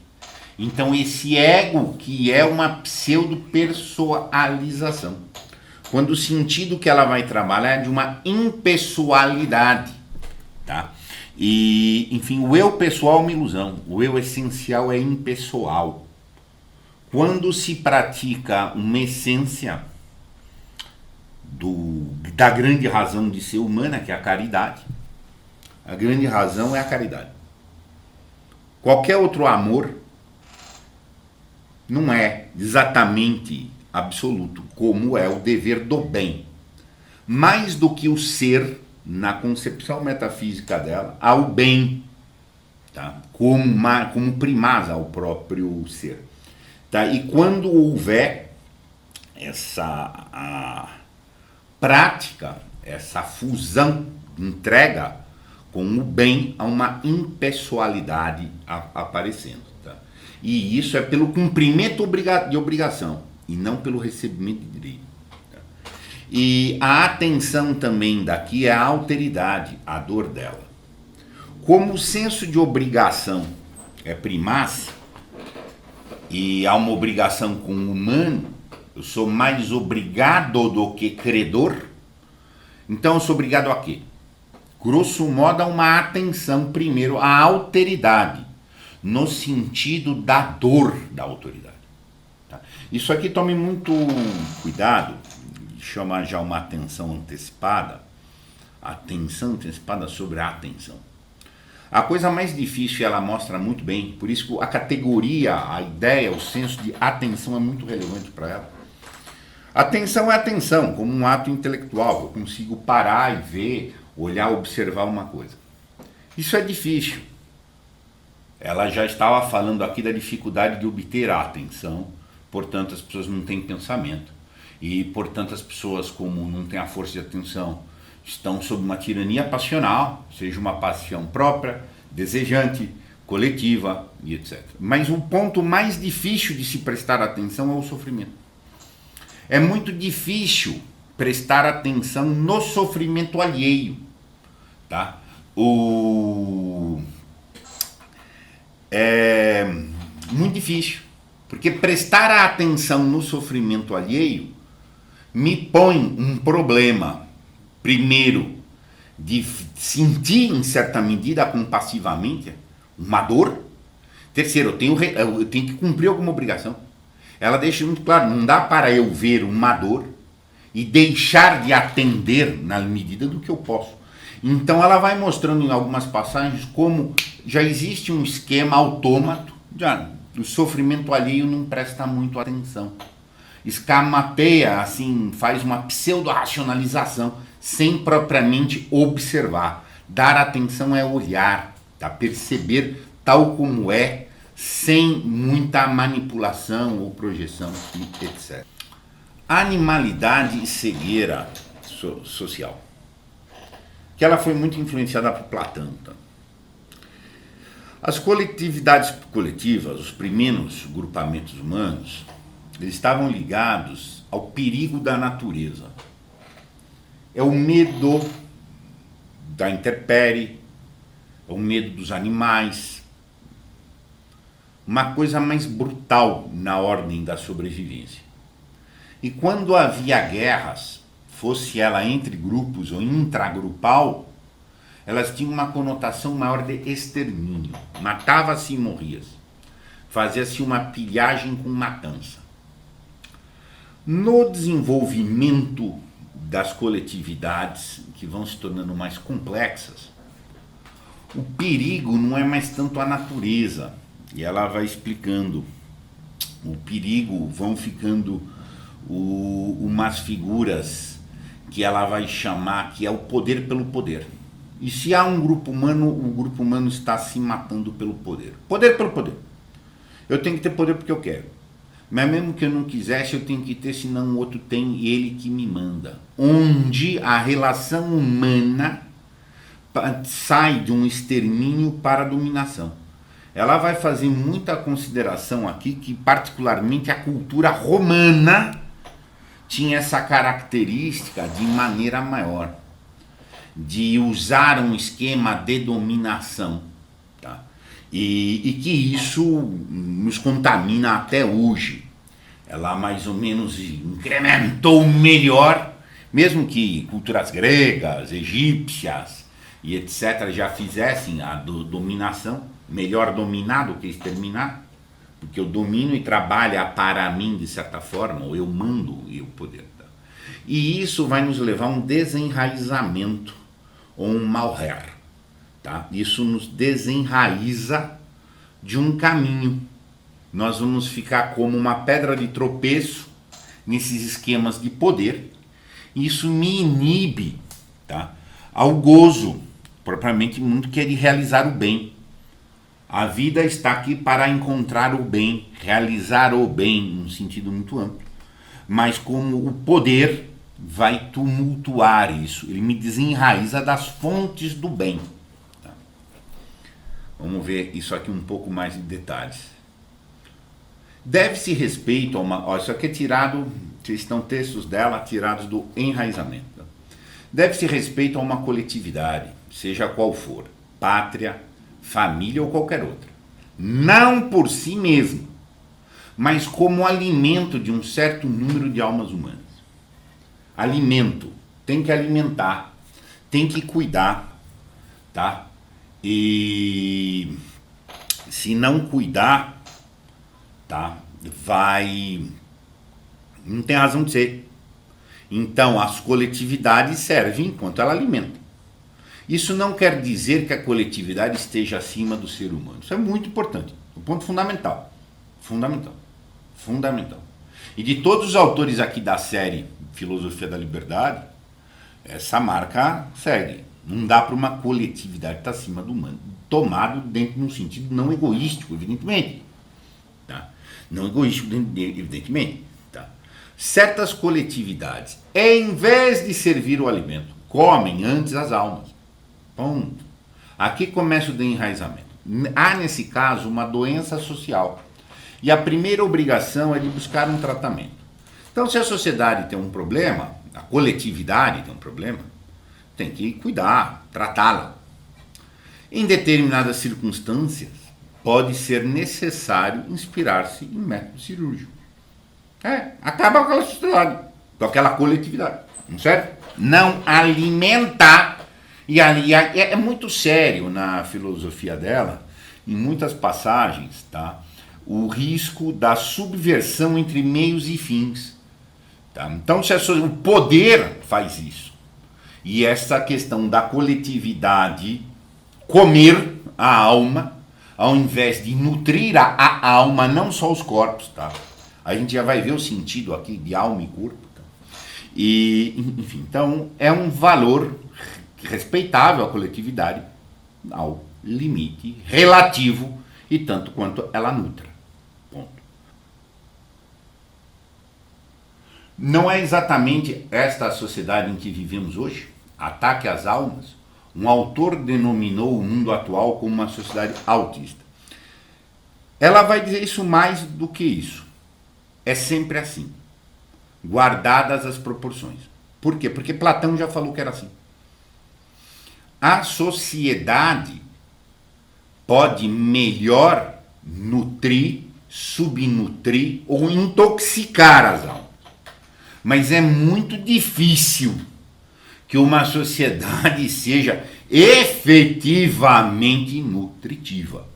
Então esse ego que é uma pseudo-pessoalização. Quando o sentido que ela vai trabalhar é de uma impessoalidade, tá? E, enfim, o eu pessoal é uma ilusão. O eu essencial é impessoal. Quando se pratica uma essência da grande razão de ser humana, que é a caridade. A grande razão é a caridade. Qualquer outro amor não é exatamente absoluto, como é o dever do bem. Mais do que o ser, na concepção metafísica dela, há o bem, tá? como primaz ao próprio ser. Tá? E quando houver essa prática, essa fusão, entrega com o bem a uma impessoalidade aparecendo. Tá? E isso é pelo cumprimento de obrigação e não pelo recebimento de direito. Tá? E a atenção também daqui é a alteridade, a dor dela. Como o senso de obrigação é primaz e há uma obrigação com o humano, eu sou mais obrigado do que credor. Então eu sou obrigado a quê? Grosso modo, a uma atenção primeiro à alteridade, no sentido da dor da autoridade. Tá? Isso aqui tome muito cuidado, chama já uma atenção antecipada sobre a atenção. A coisa mais difícil, ela mostra muito bem, por isso que a categoria, a ideia, o senso de atenção é muito relevante para ela. Atenção é atenção, como um ato intelectual. Eu consigo parar e ver, olhar, observar uma coisa. Isso é difícil. Ela já estava falando aqui da dificuldade de obter a atenção, portanto as pessoas não têm pensamento. E, portanto, as pessoas, como não têm a força de atenção, estão sob uma tirania passional, seja uma paixão própria, desejante, coletiva e etc. Mas o ponto mais difícil de se prestar atenção é o sofrimento. É muito difícil prestar atenção no sofrimento alheio, tá? o, é muito difícil, porque prestar atenção no sofrimento alheio me põe um problema, primeiro, de sentir em certa medida compassivamente uma dor. Terceiro, eu tenho que cumprir alguma obrigação. Ela deixa muito claro, não dá para eu ver uma dor e deixar de atender na medida do que eu posso. Então ela vai mostrando em algumas passagens como já existe um esquema autômato, já o sofrimento alheio não presta muito atenção. Escamateia, assim, faz uma pseudo-racionalização sem propriamente observar. Dar atenção é olhar, tá? Perceber tal como é, sem muita manipulação ou projeção, etc. Animalidade e cegueira social. Que ela foi muito influenciada por Platão. Tá? As coletividades coletivas, os primeiros grupamentos humanos, eles estavam ligados ao perigo da natureza. É o medo da intempérie, é o medo dos animais. Uma coisa mais brutal na ordem da sobrevivência. E quando havia guerras, fosse ela entre grupos ou intragrupal, elas tinham uma conotação maior de extermínio. Matava-se e morria-se. Fazia-se uma pilhagem com matança. No desenvolvimento das coletividades, que vão se tornando mais complexas, o perigo não é mais tanto a natureza. E ela vai explicando. O perigo vão ficando umas figuras que ela vai chamar, que é o poder pelo poder. E se há um grupo humano, o grupo humano está se matando pelo poder. Poder pelo poder. Eu tenho que ter poder porque eu quero. Mas mesmo que eu não quisesse, eu tenho que ter, senão o outro tem e ele que me manda. Onde a relação humana sai de um extermínio para a dominação. Ela vai fazer muita consideração aqui que particularmente a cultura romana tinha essa característica de maneira maior, de usar um esquema de dominação, tá? E que isso nos contamina até hoje. Ela mais ou menos incrementou melhor, mesmo que culturas gregas, egípcias e etc. já fizessem a dominação, melhor dominar do que exterminar, porque eu domino e trabalha para mim de certa forma, ou eu mando e o poder. Tá? E isso vai nos levar a um desenraizamento, ou um malher. Tá? Isso nos desenraiza de um caminho. Nós vamos ficar como uma pedra de tropeço nesses esquemas de poder. Isso me inibe, tá? Ao gozo, propriamente muito, que é de realizar o bem. A vida está aqui para encontrar o bem, realizar o bem, num sentido muito amplo. Mas como o poder vai tumultuar isso, ele me desenraiza das fontes do bem. Tá? Vamos ver isso aqui um pouco mais em detalhes. Deve-se respeito a uma... Ó, isso aqui é tirado, estão textos dela tirados do enraizamento. Tá? Deve-se respeito a uma coletividade, seja qual for, pátria, família ou qualquer outra. Não por si mesmo, mas como alimento de um certo número de almas humanas. Alimento, tem que alimentar, tem que cuidar, tá? E se não cuidar, tá? Não tem razão de ser. Então as coletividades servem enquanto ela alimenta. Isso não quer dizer que a coletividade esteja acima do ser humano. Isso é muito importante, um ponto fundamental. Fundamental. Fundamental. E de todos os autores aqui da série Filosofia da Liberdade, essa marca segue. Não dá para uma coletividade estar acima do humano. Tomado dentro de um sentido não egoístico, evidentemente. Tá? Não egoístico, evidentemente. Tá? Certas coletividades, em vez de servir o alimento, comem antes as almas. Ponto. Aqui começa o desenraizamento. Há, nesse caso, uma doença social. E a primeira obrigação é de buscar um tratamento. Então, se a sociedade tem um problema, a coletividade tem um problema, tem que cuidar, tratá-la. Em determinadas circunstâncias, pode ser necessário inspirar-se em método cirúrgico. Acaba com aquela sociedade, com aquela coletividade, não serve? Não alimentar. E ali é muito sério na filosofia dela, em muitas passagens, tá? O risco da subversão entre meios e fins. Tá? Então, o poder faz isso. E essa questão da coletividade comer a alma, ao invés de nutrir a alma, não só os corpos, tá? A gente já vai ver o sentido aqui de alma e corpo. Tá? E, enfim, então é um valor respeitável à coletividade ao limite relativo e tanto quanto ela nutra. Ponto. Não é exatamente esta a sociedade em que vivemos hoje? Ataque às almas? Um autor denominou o mundo atual como uma sociedade autista. Ela vai dizer isso mais do que isso. É sempre assim, guardadas as proporções. Por quê? Porque Platão já falou que era assim. A sociedade pode melhor nutrir, subnutrir ou intoxicar as almas. Mas é muito difícil que uma sociedade seja efetivamente nutritiva.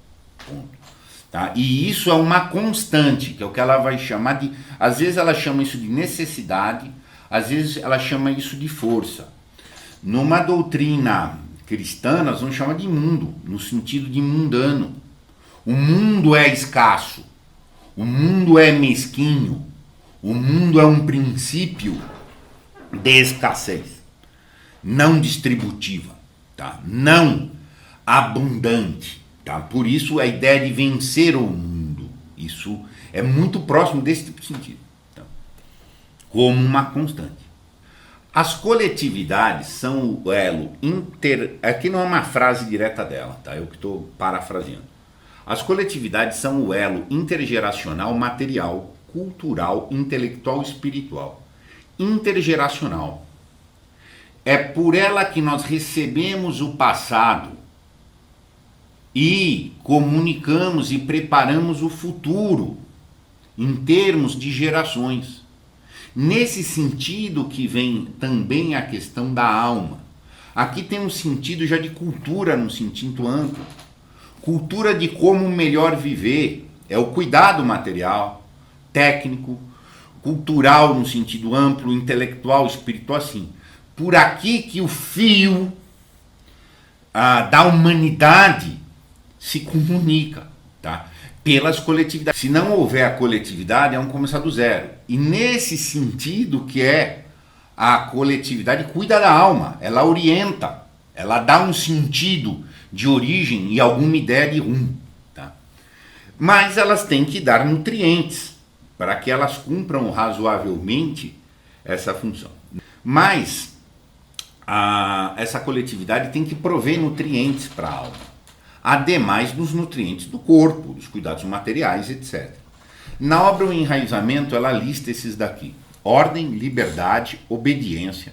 Ponto. Tá? E isso é uma constante, que é o que ela vai chamar de... Às vezes ela chama isso de necessidade, às vezes ela chama isso de força. Numa doutrina cristã, nós vamos chamar de mundo, no sentido de mundano. O mundo é escasso, o mundo é mesquinho, o mundo é um princípio de escassez, não distributiva, tá? Não abundante. Tá? Por isso a ideia de vencer o mundo, isso é muito próximo desse tipo de sentido, tá? Como uma constante. As coletividades são o elo aqui não é uma frase direta dela, tá? Eu que estou parafraseando. As coletividades são o elo intergeracional, material, cultural, intelectual e espiritual. Intergeracional. É por ela que nós recebemos o passado e comunicamos e preparamos o futuro em termos de gerações. Nesse sentido que vem também a questão da alma. Aqui tem um sentido já de cultura, num sentido amplo. Cultura de como melhor viver, é o cuidado material, técnico, cultural no sentido amplo, intelectual, espiritual, assim. Por aqui que o fio da humanidade se comunica, tá? Pelas coletividades. Se não houver a coletividade, é um começar do zero. E nesse sentido que a coletividade cuida da alma, ela orienta, ela dá um sentido de origem e alguma ideia de rumo, tá? Mas elas têm que dar nutrientes para que elas cumpram razoavelmente essa função. Mas essa coletividade tem que prover nutrientes para a alma, ademais dos nutrientes do corpo, dos cuidados materiais, etc. Na obra O Enraizamento, ela lista esses daqui: ordem, liberdade, obediência,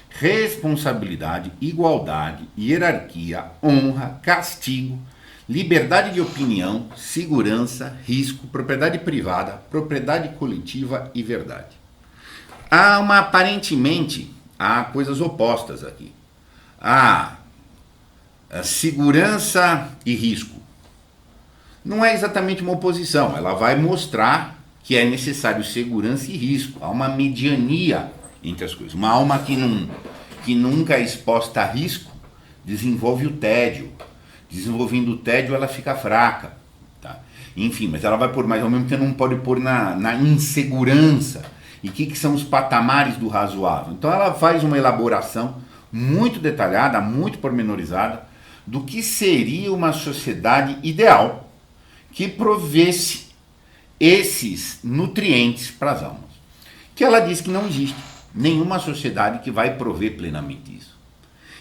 responsabilidade, igualdade, hierarquia, honra, castigo, liberdade de opinião, segurança, risco, propriedade privada, propriedade coletiva e verdade. Aparentemente, há coisas opostas aqui. Há segurança e risco. Não é exatamente uma oposição, ela vai mostrar que é necessário segurança e risco. Há uma mediania entre as coisas. Uma alma que nunca é exposta a risco desenvolve o tédio. Desenvolvendo o tédio, ela fica fraca. Tá? Enfim, mas ela vai pôr, mas ao mesmo tempo não pode pôr na insegurança. E o que são os patamares do razoável? Então ela faz uma elaboração muito detalhada, muito pormenorizada, do que seria uma sociedade ideal que provesse esses nutrientes para as almas. Que ela diz que não existe nenhuma sociedade que vai prover plenamente isso.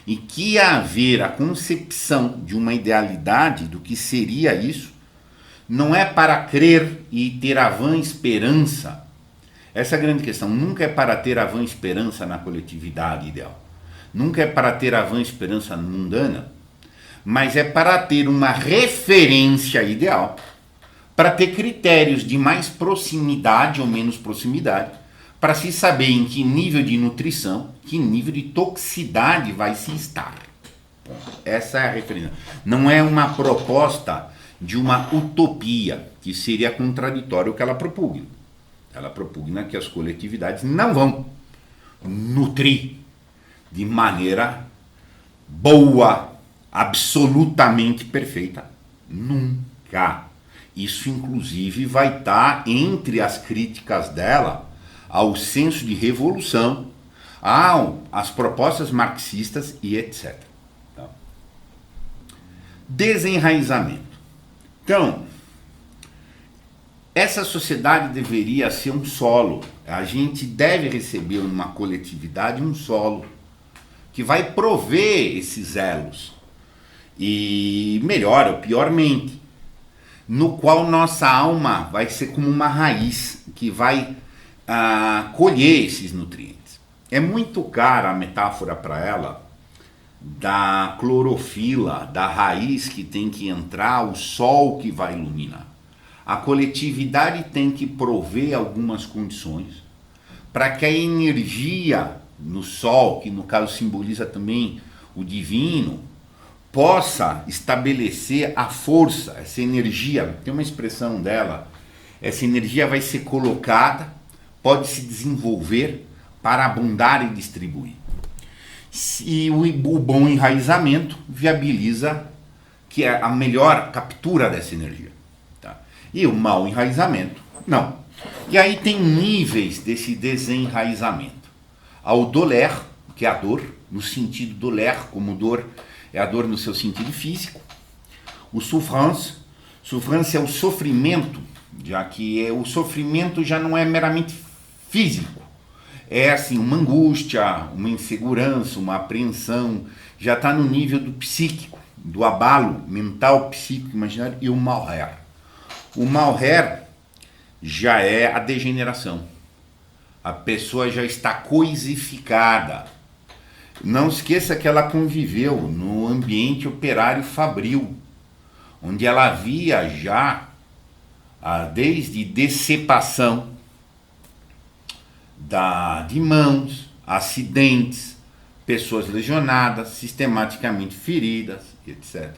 E que haver a concepção de uma idealidade do que seria isso, não é para crer e ter a vã esperança. Essa é a grande questão. Nunca é para ter a vã esperança na coletividade ideal. Nunca é para ter a vã esperança mundana. mas é para ter uma referência ideal, para ter critérios de mais proximidade ou menos proximidade, para se saber em que nível de nutrição, que nível de toxicidade vai se estar. Essa é a referência. Não é uma proposta de uma utopia, que seria contraditório ao que ela propugna. Ela propugna que as coletividades não vão nutrir de maneira boa, absolutamente perfeita, nunca. Isso, inclusive, vai estar entre as críticas dela ao senso de revolução, às propostas marxistas e etc. Tá? Desenraizamento. Então, essa sociedade deveria ser um solo. A gente deve receber numa coletividade um solo que vai prover esses elos. E melhor ou piormente, no qual nossa alma vai ser como uma raiz que vai colher esses nutrientes. É muito cara a metáfora para ela da clorofila, da raiz que tem que entrar, o sol que vai iluminar. A coletividade tem que prover algumas condições para que a energia no sol, que no caso simboliza também o divino, possa estabelecer a força, essa energia. Tem uma expressão dela, essa energia vai ser colocada, pode se desenvolver para abundar e distribuir. E o bom enraizamento viabiliza que é a melhor captura dessa energia. Tá? E o mau enraizamento, não. E aí tem níveis desse desenraizamento. Ao doler, que é a dor, no sentido doler, como dor, é a dor no seu sentido físico. O souffrance é o sofrimento, já que o sofrimento já não é meramente físico. É assim, uma angústia, uma insegurança, uma apreensão, já está no nível do psíquico, do abalo mental, psíquico, imaginário, e o malher. O malher já é a degeneração. A pessoa já está coisificada. Não esqueça que ela conviveu no ambiente operário fabril, onde ela via já desde decepação de mãos, acidentes, pessoas lesionadas, sistematicamente feridas, etc.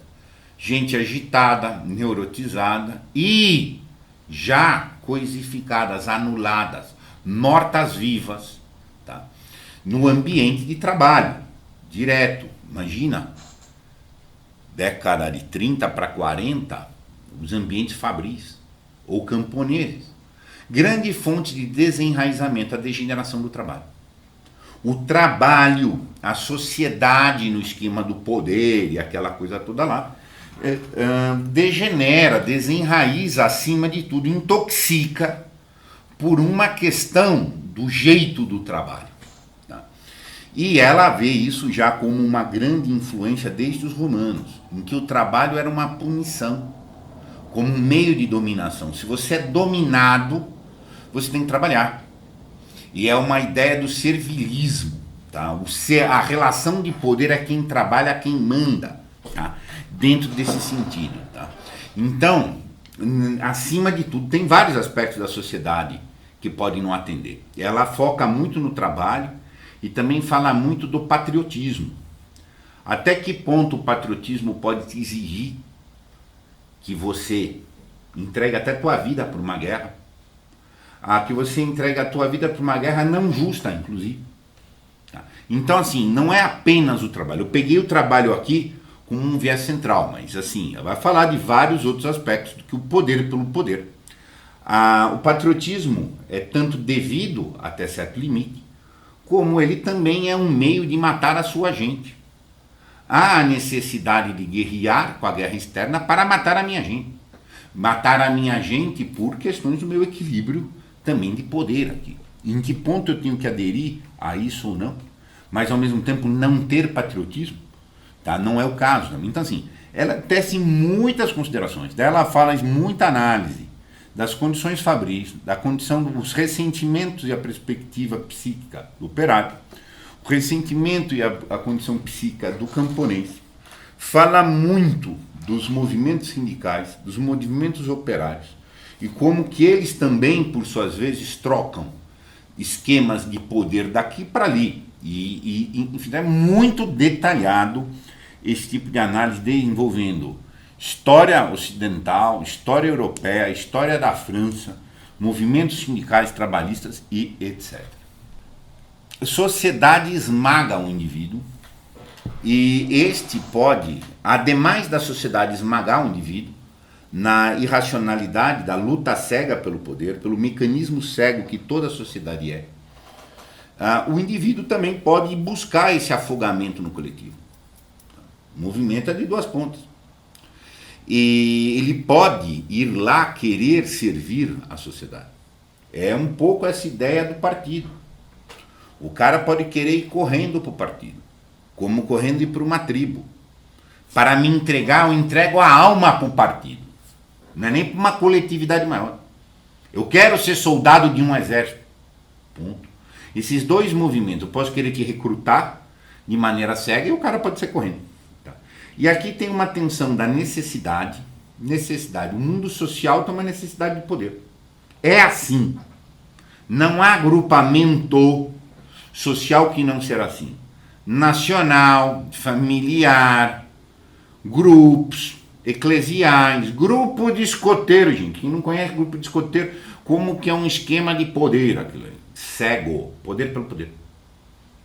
Gente agitada, neurotizada e já coisificadas, anuladas, mortas-vivas, tá? No ambiente de trabalho, direto. Imagina, década de 30 para 40, os ambientes fabris ou camponeses. Grande fonte de desenraizamento, a degeneração do trabalho. O trabalho, a sociedade no esquema do poder e aquela coisa toda lá, degenera, desenraiza, acima de tudo, intoxica por uma questão do jeito do trabalho. Tá? E ela vê isso já como uma grande influência desde os romanos, em que o trabalho era uma punição, como um meio de dominação. Se você é dominado, você tem que trabalhar. E é uma ideia do servilismo. Tá? A relação de poder é quem trabalha, quem manda. Tá? Dentro desse sentido. Tá? Então, acima de tudo, tem vários aspectos da sociedade que podem não atender. Ela foca muito no trabalho e também fala muito do patriotismo. Até que ponto o patriotismo pode te exigir que você entregue até a tua vida por uma guerra? Que você entrega a tua vida para uma guerra não justa, inclusive. Tá? Então, assim, não é apenas o trabalho. Eu peguei o trabalho aqui com um viés central, mas, assim, vai falar de vários outros aspectos do que o poder pelo poder. O patriotismo é tanto devido até certo limite, como ele também é um meio de matar a sua gente. Há a necessidade de guerrear com a guerra externa para matar a minha gente. Matar a minha gente por questões do meu equilíbrio também de poder aqui. Em que ponto eu tenho que aderir a isso ou não, mas ao mesmo tempo não ter patriotismo, tá? Não é o caso. Então, assim, ela tece muitas considerações, ela fala de muita análise das condições fabris, da condição dos ressentimentos e a perspectiva psíquica do operário, o ressentimento e a condição psíquica do camponês. fala muito dos movimentos sindicais, dos movimentos operários, e como que eles também, por suas vezes, trocam esquemas de poder daqui para ali. Enfim, é muito detalhado esse tipo de análise envolvendo história ocidental, história europeia, história da França, movimentos sindicais, trabalhistas e etc. Sociedade esmaga o indivíduo, e este pode, ademais da sociedade esmagar o indivíduo, na irracionalidade da luta cega pelo poder, pelo mecanismo cego que toda a sociedade é, o indivíduo também pode buscar esse afogamento no coletivo. O movimento é de duas pontas. E ele pode ir lá querer servir a sociedade. É um pouco essa ideia do partido. O cara pode querer ir correndo para o partido, como correndo ir para uma tribo. Para me entregar, eu entrego a alma para o partido. Não é nem para uma coletividade maior. Eu quero ser soldado de um exército. Ponto. Esses dois movimentos, eu posso querer te recrutar de maneira cega e o cara pode ser correndo. Tá? E aqui tem uma tensão da necessidade. O mundo social tem uma necessidade de poder. É assim. Não há agrupamento social que não será assim. Nacional, familiar, grupos eclesiais, grupo de escoteiro, gente. Quem não conhece grupo de escoteiro, como que é um esquema de poder aquilo aí. Cego, poder pelo poder.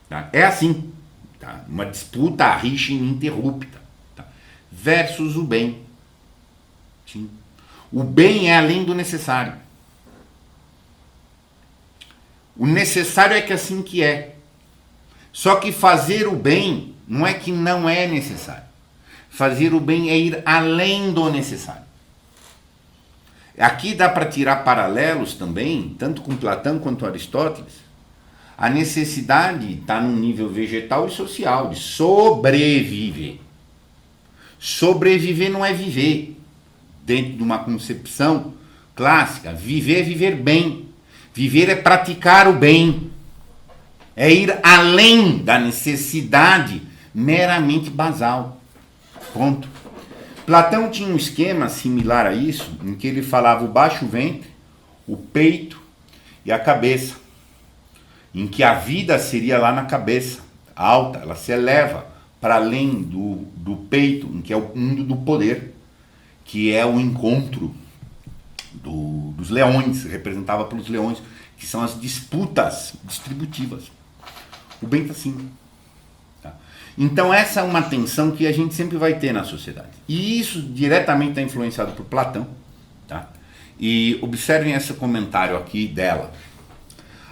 Tá? É assim. Tá? Uma disputa, a rixa ininterrupta. Tá? Versus o bem. Sim. O bem é além do necessário. O necessário é que assim que é. Só que fazer o bem não é que não é necessário. Fazer o bem é ir além do necessário. Aqui dá para tirar paralelos também, tanto com Platão quanto Aristóteles. A necessidade está no nível vegetal e social, de sobreviver. Sobreviver não é viver. Dentro de uma concepção clássica, viver é viver bem. Viver é praticar o bem. É ir além da necessidade meramente basal. Ponto. Platão tinha um esquema similar a isso, em que ele falava o baixo ventre, o peito e a cabeça. Em que a vida seria lá na cabeça, alta, ela se eleva para além do peito, em que é o mundo do poder, que é o encontro dos leões, representava pelos leões, que são as disputas distributivas. O bem está assim. Tá? Então essa é uma tensão que a gente sempre vai ter na sociedade. E isso diretamente está influenciado por Platão. Tá? E observem esse comentário aqui dela.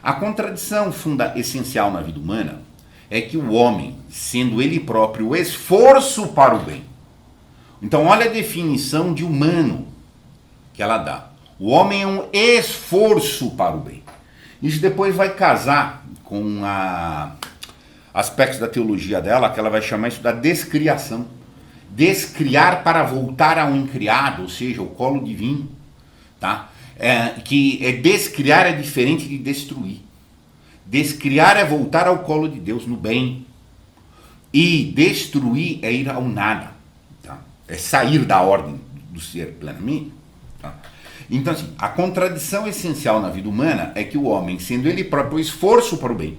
A contradição essencial na vida humana é que o homem, sendo ele próprio o esforço para o bem. Então olha a definição de humano que ela dá. O homem é um esforço para o bem. Isso depois vai casar com aspectos da teologia dela, que ela vai chamar isso da descriação. Descriar para voltar ao incriado, ou seja, o colo divino. Tá? Descriar é diferente de destruir. Descriar é voltar ao colo de Deus, no bem. E destruir é ir ao nada. Tá? É sair da ordem do ser plenamente. Tá? Então, assim, a contradição essencial na vida humana é que o homem, sendo ele próprio o esforço para o bem,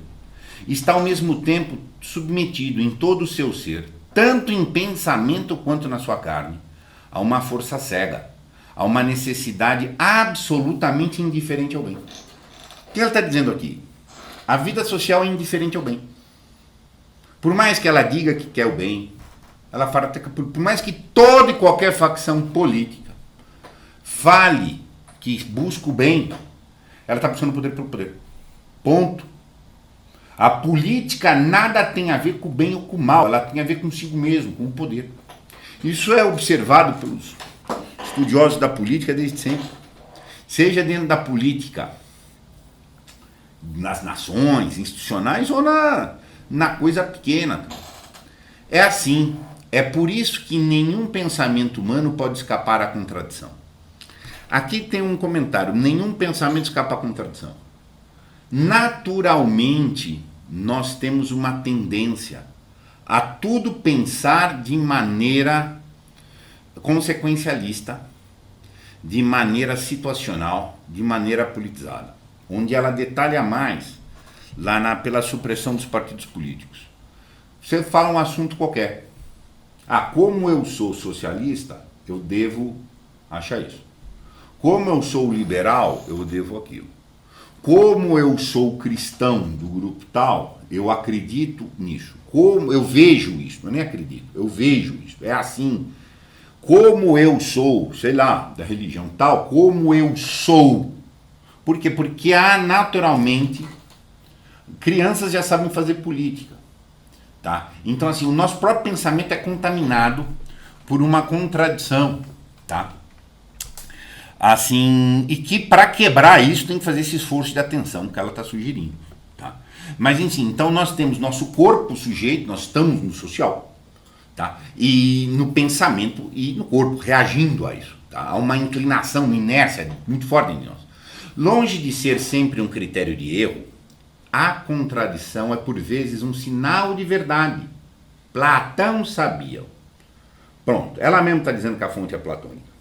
está ao mesmo tempo submetido em todo o seu ser, tanto em pensamento quanto na sua carne, a uma força cega, a uma necessidade absolutamente indiferente ao bem. O que ela está dizendo aqui? A vida social é indiferente ao bem. Por mais que ela diga que quer o bem, ela fala, por mais que toda e qualquer facção política fale que busca o bem, ela está buscando o poder pelo poder. Ponto. A política nada tem a ver com o bem ou com o mal, ela tem a ver consigo mesmo, com o poder. Isso é observado pelos estudiosos da política desde sempre. Seja dentro da política, nas nações, institucionais, ou na coisa pequena. É assim. É por isso que nenhum pensamento humano pode escapar à contradição. Aqui tem um comentário. Nenhum pensamento escapa à contradição. Naturalmente, nós temos uma tendência a tudo pensar de maneira consequencialista, de maneira situacional, de maneira politizada, onde ela detalha mais pela supressão dos partidos políticos. Você fala um assunto qualquer. Como eu sou socialista, eu devo achar isso. Como eu sou liberal, eu devo aquilo. Como eu sou cristão do grupo tal, eu acredito nisso. Como eu vejo isso, eu nem acredito, eu vejo isso. É assim. Como eu sou, sei lá, da religião tal, como eu sou. Por quê? Porque naturalmente crianças já sabem fazer política. Tá? Então, assim, o nosso próprio pensamento é contaminado por uma contradição, tá? Assim, e que para quebrar isso tem que fazer esse esforço de atenção que ela está sugerindo, tá? Mas, enfim, então nós temos nosso corpo sujeito, nós estamos no social, tá? E no pensamento e no corpo, reagindo a isso, tá? Há uma inclinação, uma inércia muito forte em nós. Longe de ser sempre um critério de erro, a contradição é por vezes um sinal de verdade. Platão sabia. Pronto, ela mesmo está dizendo que a fonte é platônica.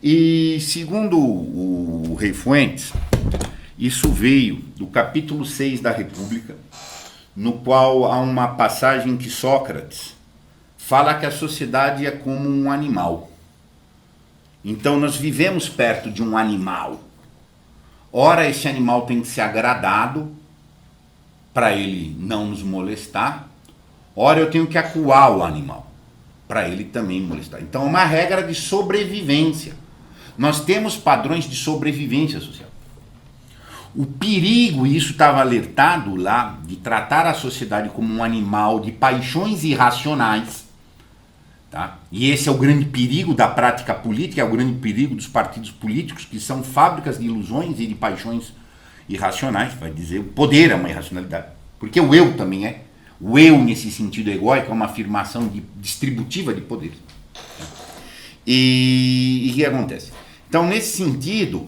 E segundo o Rei Fuentes, isso veio do capítulo 6 da República, no qual há uma passagem que Sócrates fala que a sociedade é como um animal. Então nós vivemos perto de um animal. Ora, esse animal tem que ser agradado para ele não nos molestar. Ora, eu tenho que acuar o animal para ele também molestar. Então é uma regra de sobrevivência. Nós temos padrões de sobrevivência social. O perigo, e isso estava alertado lá, de tratar a sociedade como um animal de paixões irracionais, tá? E esse é o grande perigo da prática política, é o grande perigo dos partidos políticos, que são fábricas de ilusões e de paixões irracionais. Vai dizer, o poder é uma irracionalidade, porque o eu também é. O eu, nesse sentido egóico, é uma afirmação distributiva de poder. E o que acontece? Então, nesse sentido,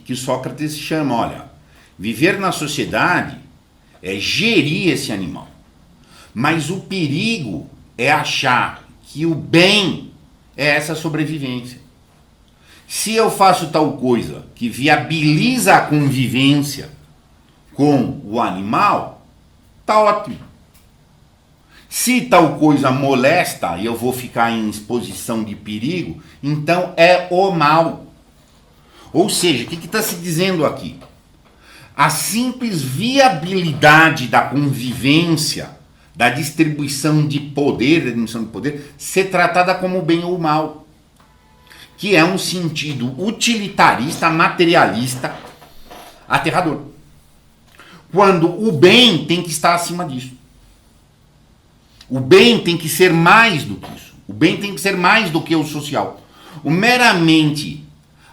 que Sócrates chama, olha, viver na sociedade é gerir esse animal. Mas o perigo é achar que o bem é essa sobrevivência. Se eu faço tal coisa que viabiliza a convivência com o animal, tá ótimo. Se tal coisa molesta e eu vou ficar em exposição de perigo, então é o mal. Ou seja, o que está se dizendo aqui? A simples viabilidade da convivência, da distribuição de poder, da dimensão de poder, ser tratada como bem ou mal. Que é um sentido utilitarista, materialista, aterrador. Quando o bem tem que estar acima disso. O bem tem que ser mais do que isso. O bem tem que ser mais do que o social. O meramente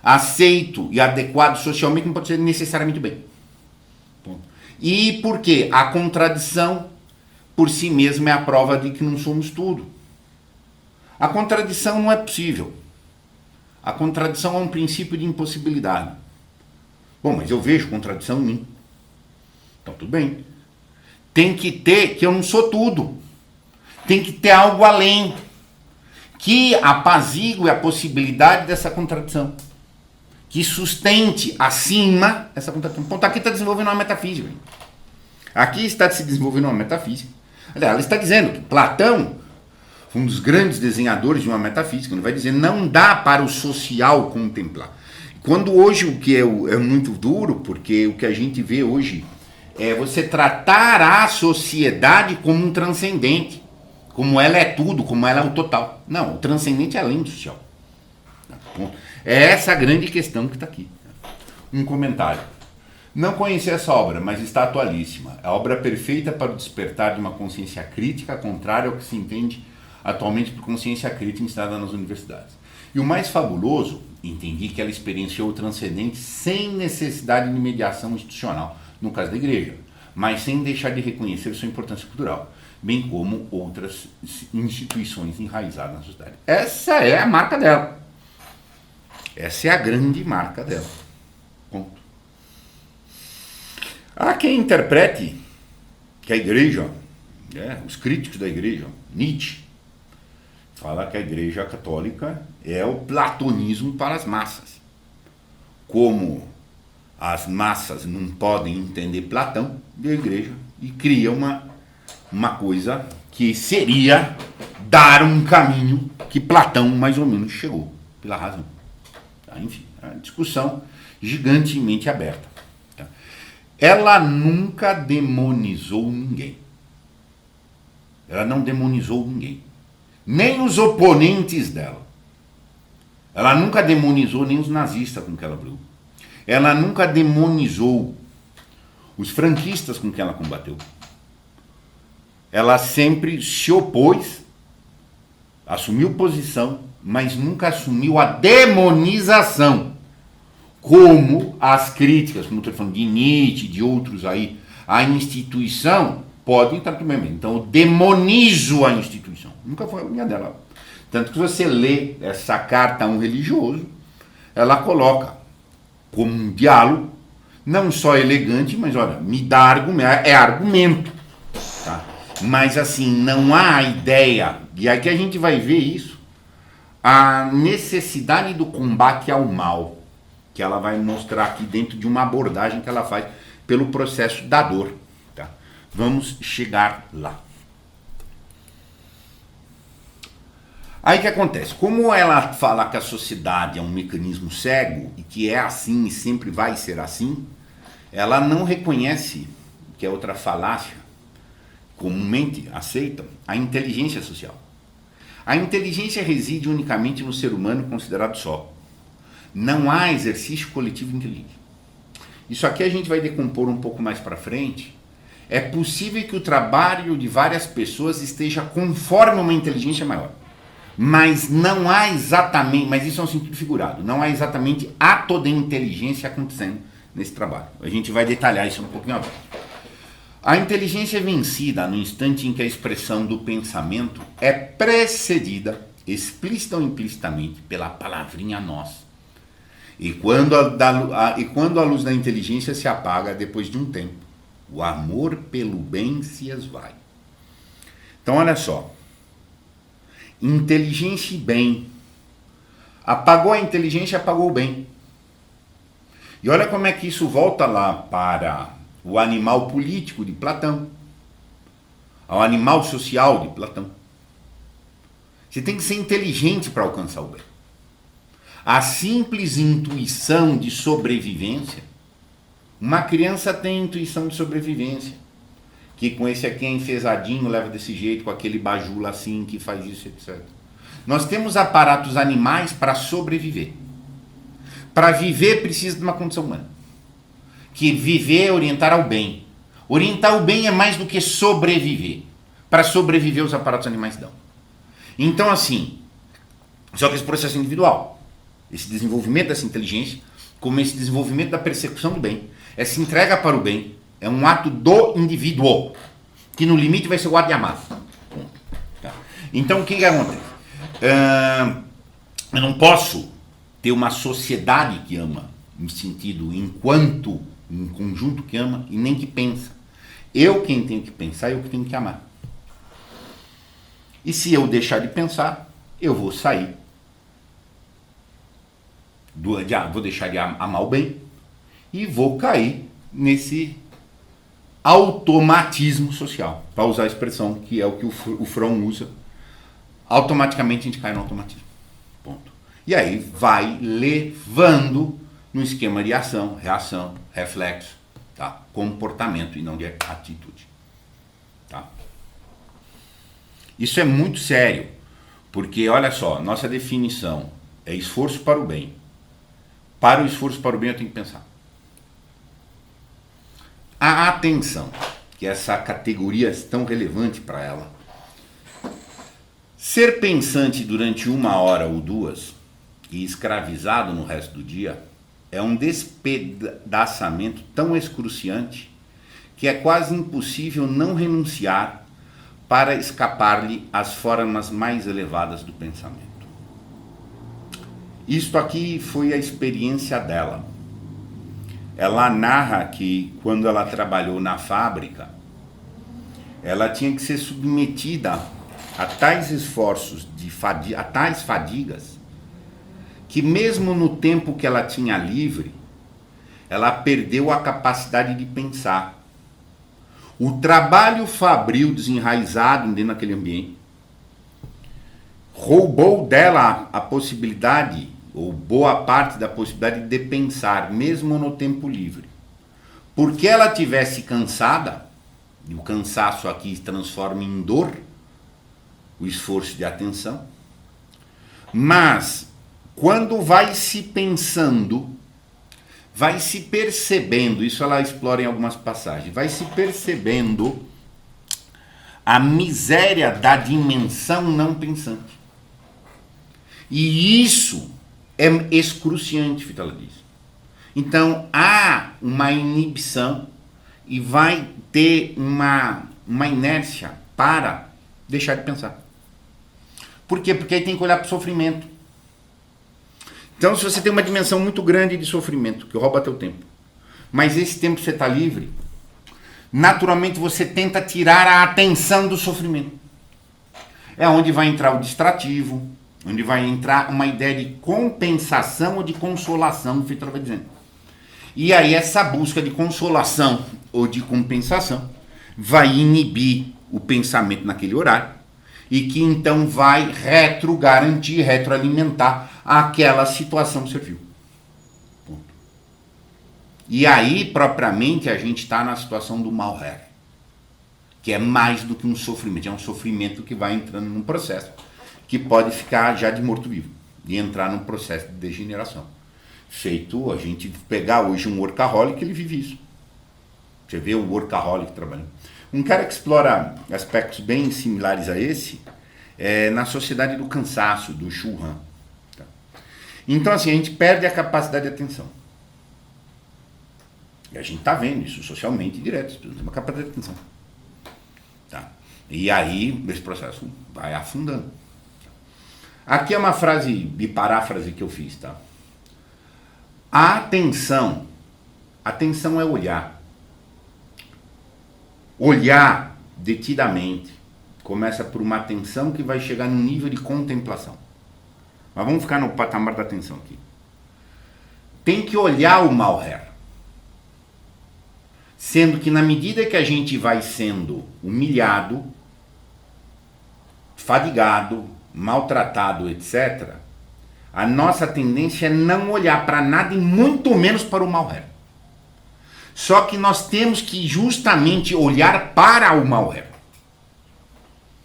aceito e adequado socialmente não pode ser necessariamente bem. E por quê? A contradição por si mesma é a prova de que não somos tudo. A contradição não é possível. A contradição é um princípio de impossibilidade. Bom, mas eu vejo contradição em mim. Então tudo bem. Tem que ter que eu não sou tudo. Tem que ter algo além que apazigue a possibilidade dessa contradição, que sustente acima essa contradição. Ponto, aqui está desenvolvendo uma metafísica. Aqui está se desenvolvendo uma metafísica. Ela está dizendo que Platão, um dos grandes desenhadores de uma metafísica, ele vai dizer, não dá para o social contemplar. Quando hoje o que é muito duro, porque o que a gente vê hoje é você tratar a sociedade como um transcendente, como ela é tudo, como ela é o total. Não, o transcendente é além do social. É essa a grande questão que está aqui. Um comentário. Não conheci essa obra, mas está atualíssima. É a obra perfeita para o despertar de uma consciência crítica, contrária ao que se entende atualmente por consciência crítica instalada nas universidades. E o mais fabuloso, entendi que ela experienciou o transcendente sem necessidade de mediação institucional, no caso da igreja, mas sem deixar de reconhecer sua importância cultural, bem como outras instituições enraizadas na sociedade. Essa é a marca dela. Essa é a grande marca dela. Ponto. Há quem interprete que a igreja Os críticos da igreja, Nietzsche, fala que a igreja católica é o platonismo para as massas. Como as massas não podem entender Platão, a igreja e cria uma coisa que seria dar um caminho que Platão mais ou menos chegou, pela razão. Enfim, é uma discussão gigantemente aberta. Ela nunca demonizou ninguém. Ela não demonizou ninguém. Nem os oponentes dela. Ela nunca demonizou nem os nazistas com que ela brigou. Ela nunca demonizou os franquistas com que ela combateu. Ela sempre se opôs, assumiu posição, mas nunca assumiu a demonização. Como as críticas, como eu estou falando de Nietzsche, de outros aí, a instituição pode entrar também. Então eu demonizo a instituição. Nunca foi a linha dela. Tanto que você lê essa carta a um religioso, ela coloca como um diálogo, não só elegante, mas olha, me dá argumento, é argumento. Tá? Mas assim, não há ideia, e aqui a gente vai ver isso, a necessidade do combate ao mal, que ela vai mostrar aqui dentro de uma abordagem que ela faz pelo processo da dor. Tá? Vamos chegar lá. Aí o que acontece? Como ela fala que a sociedade é um mecanismo cego e que é assim e sempre vai ser assim, ela não reconhece, que é outra falácia comumente aceita, a inteligência social. A inteligência reside unicamente no ser humano considerado só. Não há exercício coletivo inteligente. Isso aqui a gente vai decompor um pouco mais para frente. É possível que o trabalho de várias pessoas esteja conforme uma inteligência maior. Mas não há exatamente, mas isso é um sentido figurado, não há exatamente ato de inteligência acontecendo nesse trabalho. A gente vai detalhar isso um pouquinho agora. A inteligência é vencida no instante em que a expressão do pensamento é precedida, explícita ou implicitamente, pela palavrinha nós. E quando a luz da inteligência se apaga depois de um tempo, o amor pelo bem se esvai. Então olha só, inteligência e bem. Apagou a inteligência, apagou o bem. E olha como é que isso volta lá para o animal político de Platão, ao animal social de Platão. Você tem que ser inteligente para alcançar o bem. A simples intuição de sobrevivência, uma criança tem intuição de sobrevivência, que com esse aqui é enfesadinho, leva desse jeito, com aquele bajula assim, que faz isso, etc. Nós temos aparatos animais para sobreviver. Para viver precisa de uma condição humana. Que viver é orientar ao bem. Orientar o bem é mais do que sobreviver. Para sobreviver os aparatos animais dão. Então assim, só que esse processo é individual. Esse desenvolvimento dessa inteligência, como esse desenvolvimento da percepção do bem, essa entrega para o bem, é um ato do indivíduo, que no limite vai ser o ato de amar. Tá. Então o que acontece? Eu não posso ter uma sociedade que ama, no sentido enquanto um conjunto que ama e nem que pensa. Eu quem tenho que pensar, eu que tenho que amar. E se eu deixar de pensar, eu vou sair. Vou deixar de amar o bem e vou cair nesse automatismo social, para usar a expressão que é o que o Fromm usa. Automaticamente a gente cai no automatismo. Ponto. E aí vai levando no esquema de ação, reação, reflexo, tá? Comportamento e não de atitude. Tá? Isso é muito sério, porque olha só, nossa definição é esforço para o bem. Para o esforço para o bem eu tenho que pensar. A atenção, que é essa categoria tão relevante para ela. Ser pensante durante 1 hora ou 2 e escravizado no resto do dia é um despedaçamento tão excruciante que é quase impossível não renunciar para escapar-lhe às formas mais elevadas do pensamento. Isto aqui foi a experiência dela. Ela narra que quando ela trabalhou na fábrica, ela tinha que ser submetida a tais esforços, a tais fadigas, que mesmo no tempo que ela tinha livre, ela perdeu a capacidade de pensar. O trabalho fabril desenraizado dentro daquele ambiente roubou dela a possibilidade, ou boa parte da possibilidade de pensar, mesmo no tempo livre. Porque ela tivesse cansada, e o cansaço aqui se transforma em dor, o esforço de atenção, mas quando vai se pensando, vai se percebendo, isso ela explora em algumas passagens, vai se percebendo a miséria da dimensão não pensante. E isso é excruciante, Fitala diz. Então há uma inibição e vai ter uma inércia para deixar de pensar. Por quê? Porque aí tem que olhar para o sofrimento. Então, se você tem uma dimensão muito grande de sofrimento, que rouba teu tempo, mas esse tempo você está livre, naturalmente você tenta tirar a atenção do sofrimento. É onde vai entrar o distrativo, onde vai entrar uma ideia de compensação ou de consolação, o Fitala vai dizendo. E aí essa busca de consolação ou de compensação vai inibir o pensamento naquele horário, e que então vai retrogarantir, retroalimentar aquela situação que você viu. Ponto. E aí, propriamente, a gente está na situação do Malher, que é mais do que um sofrimento, é um sofrimento que vai entrando num processo que pode ficar já de morto-vivo e entrar num processo de degeneração. Feito a gente pegar hoje um workaholic, ele vive isso. Você vê o workaholic trabalhando. Um cara que explora aspectos bem similares a esse é na Sociedade do Cansaço, do Shu Han. Tá? Então, assim, a gente perde a capacidade de atenção. E a gente está vendo isso socialmente direto, tem uma capacidade de atenção. Tá? E aí, esse processo vai afundando. Aqui é uma frase de paráfrase que eu fiz, tá? A atenção é olhar. Olhar detidamente começa por uma atenção que vai chegar num nível de contemplação. Mas vamos ficar no patamar da atenção aqui. Tem que olhar o Malher. Sendo que na medida que a gente vai sendo humilhado, fadigado, maltratado, etc., a nossa tendência é não olhar para nada e muito menos para o Malher. Só que nós temos que justamente olhar para o Malher.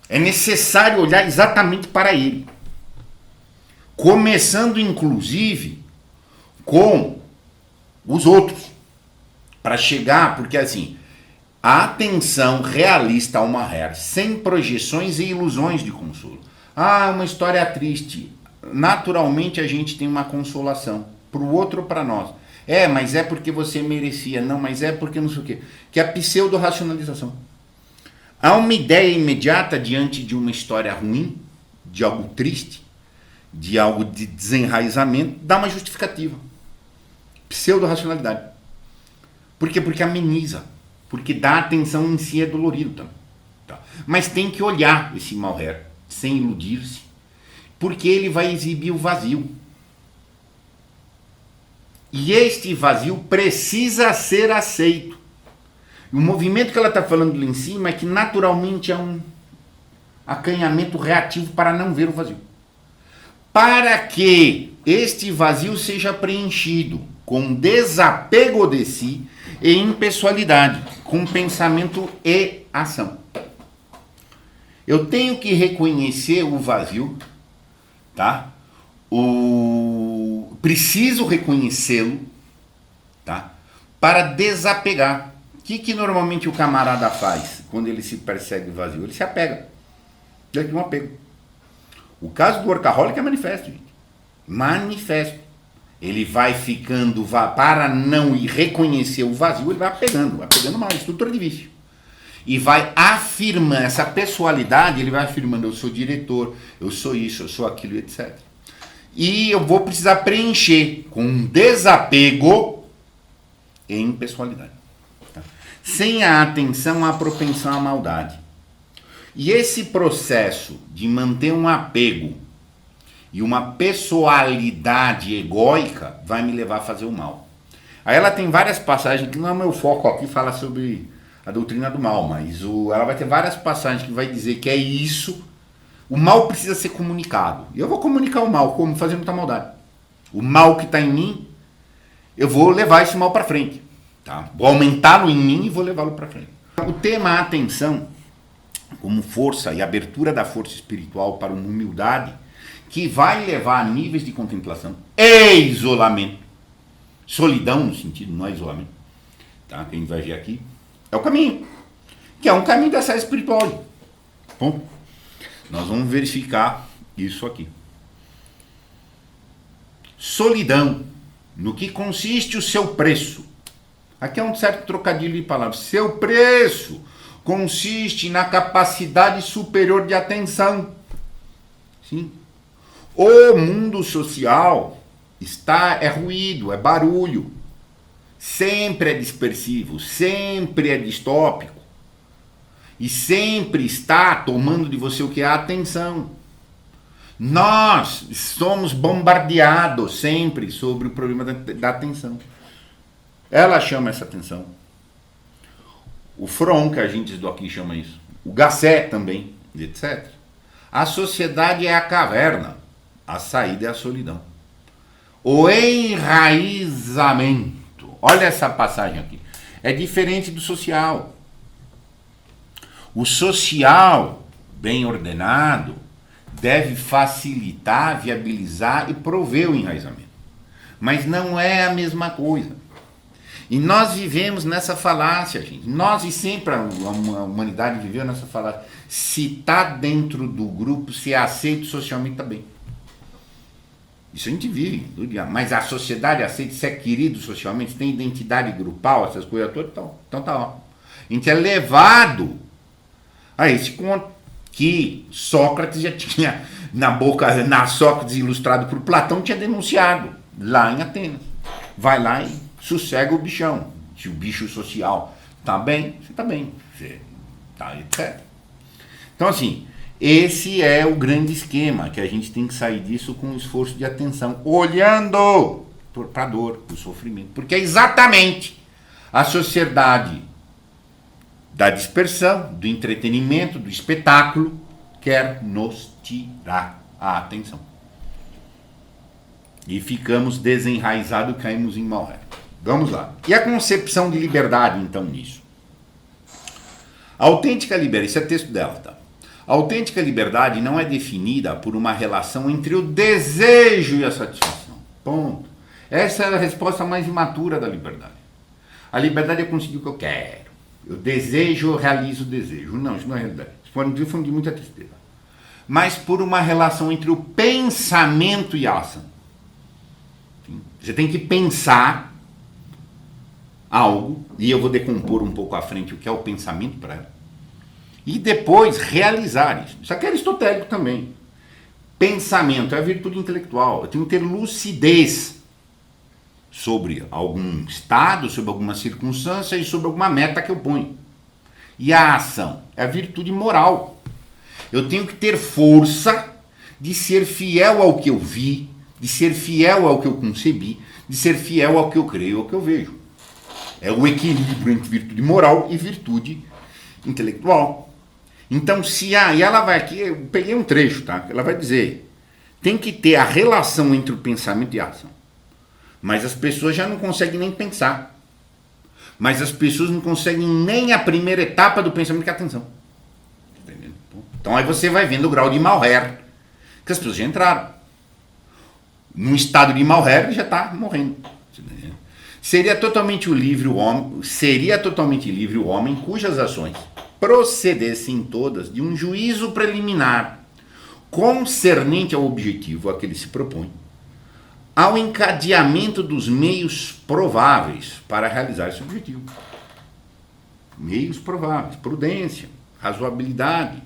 É necessário olhar exatamente para ele. Começando, inclusive, com os outros. Para chegar, porque assim, a atenção realista ao Malher, sem projeções e ilusões de consolo. Ah, uma história triste. Naturalmente a gente tem uma consolação. Para o outro ou para nós. É, mas é porque você merecia. Não, mas é porque não sei o quê. Que é a pseudo-racionalização. Há uma ideia imediata diante de uma história ruim, de algo triste, de algo de desenraizamento, dá uma justificativa. Pseudo-racionalidade. Por quê? Porque ameniza. Porque dá atenção em si é dolorido também. Tá? Mas tem que olhar esse Malher, sem iludir-se, porque ele vai exibir o vazio. E este vazio precisa ser aceito. E o movimento que ela está falando lá em cima é que naturalmente é um acanhamento reativo para não ver o vazio. Para que este vazio seja preenchido com desapego de si e impessoalidade, com pensamento e ação. Eu tenho que reconhecer o vazio, tá? Preciso reconhecê-lo, tá? Para desapegar. O que normalmente o camarada faz quando ele se persegue vazio? Ele se apega. Ele tem um apego. O caso do workaholic é manifesto, gente. Manifesto. Ele vai ficando, para não reconhecer o vazio, ele vai apegando mais, estrutura de vício. E vai afirmando essa pessoalidade, ele vai afirmando, eu sou diretor, eu sou isso, eu sou aquilo, etc. E eu vou precisar preencher com desapego e impessoalidade. Tá? Sem a atenção, há propensão à maldade. E esse processo de manter um apego e uma pessoalidade egóica vai me levar a fazer o mal. Aí ela tem várias passagens, que não é meu foco aqui, fala sobre a doutrina do mal, mas ela vai ter várias passagens que vai dizer que é isso. O mal precisa ser comunicado. E eu vou comunicar o mal, como? Fazendo muita maldade. O mal que está em mim, eu vou levar esse mal para frente. Tá? Vou aumentá-lo em mim e vou levá-lo para frente. O tema atenção, como força e abertura da força espiritual para uma humildade, que vai levar a níveis de contemplação e isolamento. Solidão no sentido, não é isolamento. Tá? Que a gente vai ver aqui. É o caminho. Que é um caminho da saída espiritual. Bom, nós vamos verificar isso aqui. Solidão. No que consiste o seu preço? Aqui é um certo trocadilho de palavras. Seu preço consiste na capacidade superior de atenção. Sim. O mundo social é ruído, é barulho. Sempre é dispersivo, sempre é distópico. E sempre está tomando de você o que é a atenção. Nós somos bombardeados sempre sobre o problema da atenção. Ela chama essa atenção. O Fromm, que a gente do aqui chama isso. O Gasset também, etc. A sociedade é a caverna. A saída é a solidão. O enraizamento. Olha essa passagem aqui. É diferente do social. O social, bem ordenado, deve facilitar, viabilizar e prover o enraizamento. Mas não é a mesma coisa. E nós vivemos nessa falácia, gente. Nós e sempre a humanidade viveu nessa falácia. Se está dentro do grupo, se é aceito socialmente, está bem. Isso a gente vive, mas a sociedade aceita, se é querido socialmente, se tem identidade grupal, essas coisas todas, então tá ó. A gente é levado a esse ponto que Sócrates já tinha na Sócrates ilustrado por Platão, tinha denunciado lá em Atenas. Vai lá e sossega o bichão. Se o bicho social tá bem, você tá bem. Você tá etc. Então assim, esse é o grande esquema, que a gente tem que sair disso com um esforço de atenção, olhando para a dor, para o sofrimento. Porque é exatamente a sociedade da dispersão, do entretenimento, do espetáculo, quer nos tirar a atenção. E ficamos desenraizados, caímos em mau reto. Vamos lá. E a concepção de liberdade, então, nisso? A autêntica liberdade, esse é o texto dela, tá? A autêntica liberdade não é definida por uma relação entre o desejo e a satisfação. Ponto. Essa é a resposta mais imatura da liberdade. A liberdade é conseguir o que eu quero. Eu desejo, eu realizo o desejo. Não, isso não é realidade. Isso pode difundir muita tristeza. Mas por uma relação entre o pensamento e a ação. Você tem que pensar algo, e eu vou decompor um pouco à frente o que é o pensamento para ela. E depois realizar isso. Isso aqui é aristotélico também. Pensamento é a virtude intelectual. Eu tenho que ter lucidez sobre algum estado, sobre alguma circunstância e sobre alguma meta que eu ponho. E a ação é a virtude moral. Eu tenho que ter força de ser fiel ao que eu vi, de ser fiel ao que eu concebi, de ser fiel ao que eu creio, ao que eu vejo. É o equilíbrio entre virtude moral e virtude intelectual. Então, e ela vai aqui, eu peguei um trecho, tá? Ela vai dizer, tem que ter a relação entre o pensamento e a ação. Mas as pessoas já não conseguem nem pensar. Mas as pessoas não conseguem nem a primeira etapa do pensamento, que é a atenção. Entendeu? Então aí você vai vendo o grau de Malher, que as pessoas já entraram. Num estado de Malher, ele já está morrendo. Entendeu? Seria totalmente livre o homem cujas ações procedessem todas de um juízo preliminar concernente ao objetivo a que ele se propõe, ao encadeamento dos meios prováveis para realizar esse objetivo. Meios prováveis, prudência, razoabilidade,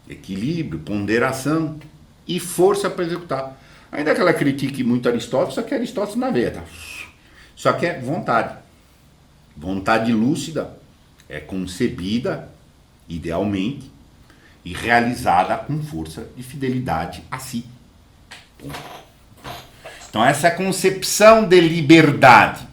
equilíbrio, ponderação e força para executar. Ainda que ela critique muito Aristóteles, só que Aristóteles na veia, tá? Só que é vontade. Vontade lúcida é concebida, idealmente, e realizada com força de fidelidade a si. Então essa é a concepção de liberdade.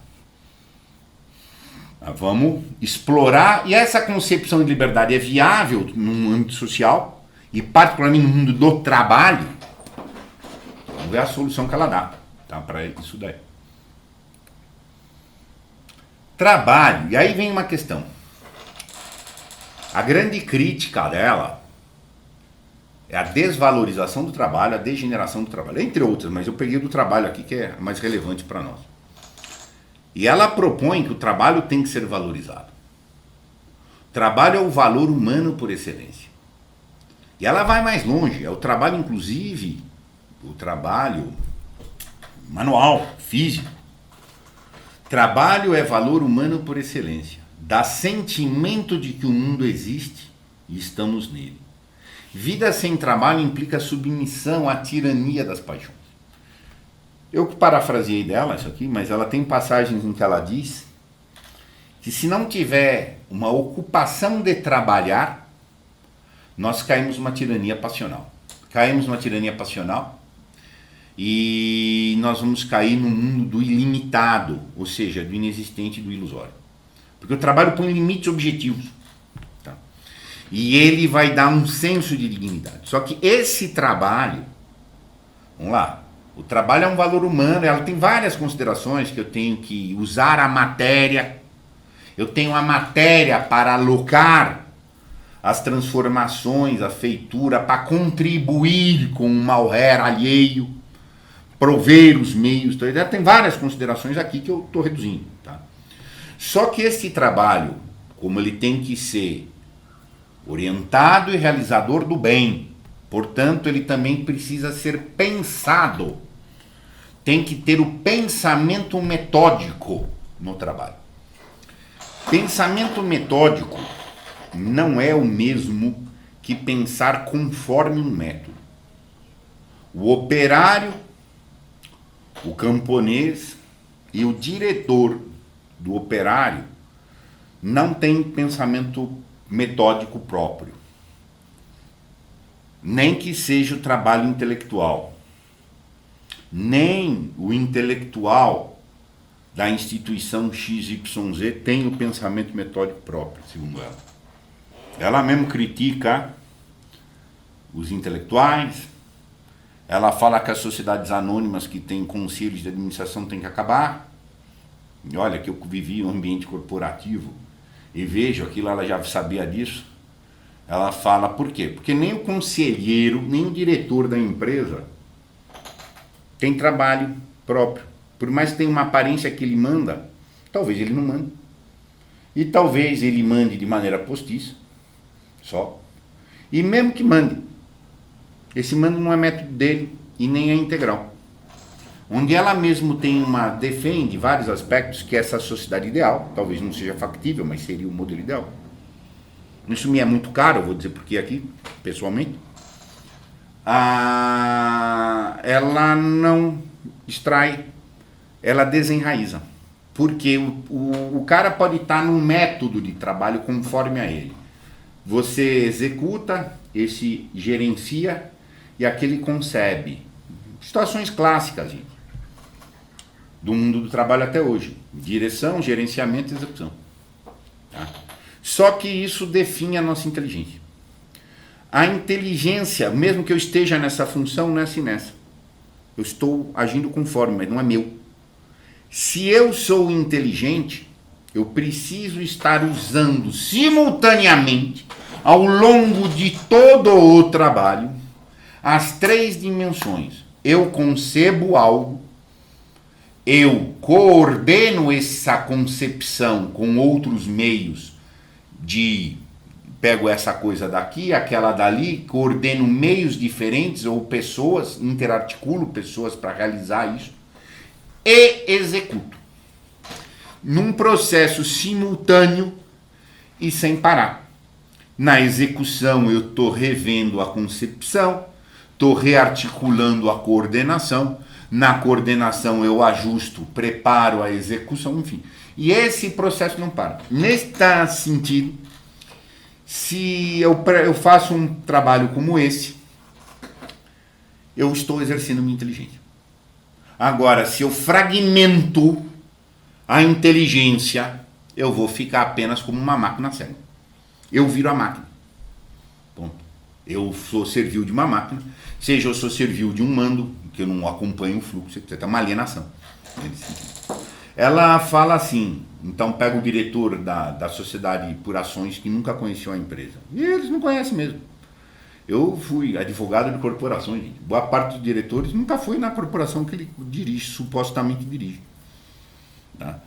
Vamos explorar, e essa concepção de liberdade é viável no âmbito social e particularmente no mundo do trabalho. Vamos ver a solução que ela dá, tá, para isso daí. Trabalho, e aí vem uma questão. A grande crítica dela é a desvalorização do trabalho, a degeneração do trabalho, entre outras, mas eu peguei do trabalho aqui que é mais relevante para nós. E ela propõe que o trabalho tem que ser valorizado. O trabalho é o valor humano por excelência. E ela vai mais longe, é o trabalho inclusive, o trabalho manual, físico. Trabalho é valor humano por excelência. Dá sentimento de que o mundo existe e estamos nele. Vida sem trabalho implica submissão à tirania das paixões. Eu parafraseei dela isso aqui, mas ela tem passagens em que ela diz que se não tiver uma ocupação de trabalhar, nós caímos numa tirania passional. Caímos numa tirania passional e nós vamos cair no mundo do ilimitado, ou seja, do inexistente e do ilusório. Porque o trabalho põe limites objetivos. Tá? E ele vai dar um senso de dignidade. Só que esse trabalho, vamos lá, o trabalho é um valor humano, ela tem várias considerações que eu tenho que usar a matéria, eu tenho a matéria para alocar as transformações, a feitura, para contribuir com o malher alheio, prover os meios, então, ela tem várias considerações aqui que eu estou reduzindo. Tá? Só que esse trabalho, como ele tem que ser orientado e realizador do bem, portanto, ele também precisa ser pensado. Tem que ter o pensamento metódico no trabalho. Pensamento metódico não é o mesmo que pensar conforme um método. O operário, o camponês e o diretor do operário não têm pensamento metódico próprio. Nem que seja o trabalho intelectual, nem o intelectual da instituição XYZ tem o pensamento metódico próprio, segundo ela. Ela mesmo critica os intelectuais, ela fala que as sociedades anônimas que têm conselhos de administração têm que acabar. E olha que eu vivi em um ambiente corporativo e vejo aquilo, ela já sabia disso. Ela fala por quê? Porque nem o conselheiro, nem o diretor da empresa tem trabalho próprio. Por mais que tenha uma aparência que ele manda, talvez ele não mande. E talvez ele mande de maneira postiça, só. E mesmo que mande, esse mando não é método dele e nem é integral. Onde ela mesmo defende vários aspectos que essa sociedade ideal, talvez não seja factível, mas seria o modelo ideal. Isso me é muito caro, eu vou dizer porque aqui, pessoalmente. Ela não extrai, ela desenraiza. Porque o cara pode estar num método de trabalho conforme a ele. Você executa, esse gerencia e aquele concebe. Situações clássicas, gente, do mundo do trabalho até hoje. Direção, gerenciamento e execução. Tá? Só que isso define a nossa inteligência. A inteligência, mesmo que eu esteja nessa função, não é assim nessa. Eu estou agindo conforme, mas não é meu. Se eu sou inteligente, eu preciso estar usando simultaneamente, ao longo de todo o trabalho, as três dimensões. Eu concebo algo, eu coordeno essa concepção com outros meios pego essa coisa daqui, aquela dali, coordeno meios diferentes ou pessoas, interarticulo pessoas para realizar isso e executo. Num processo simultâneo e sem parar. Na execução eu estou revendo a concepção, estou rearticulando a coordenação, na coordenação eu ajusto, preparo a execução, enfim. E esse processo não para. Neste sentido, Se eu faço um trabalho como esse, eu estou exercendo minha inteligência. Agora, se eu fragmento a inteligência, eu vou ficar apenas como uma máquina cega. Eu viro a máquina. Ponto. Eu sou servil de uma máquina, seja eu sou servil de um mando, que eu não acompanho o fluxo, etc. É uma alienação. Ela fala assim, então pega o diretor da sociedade por ações que nunca conheceu a empresa. E eles não conhecem mesmo. Eu fui advogado de corporações, gente. Boa parte dos diretores nunca foi na corporação que ele dirige, supostamente dirige. Tá?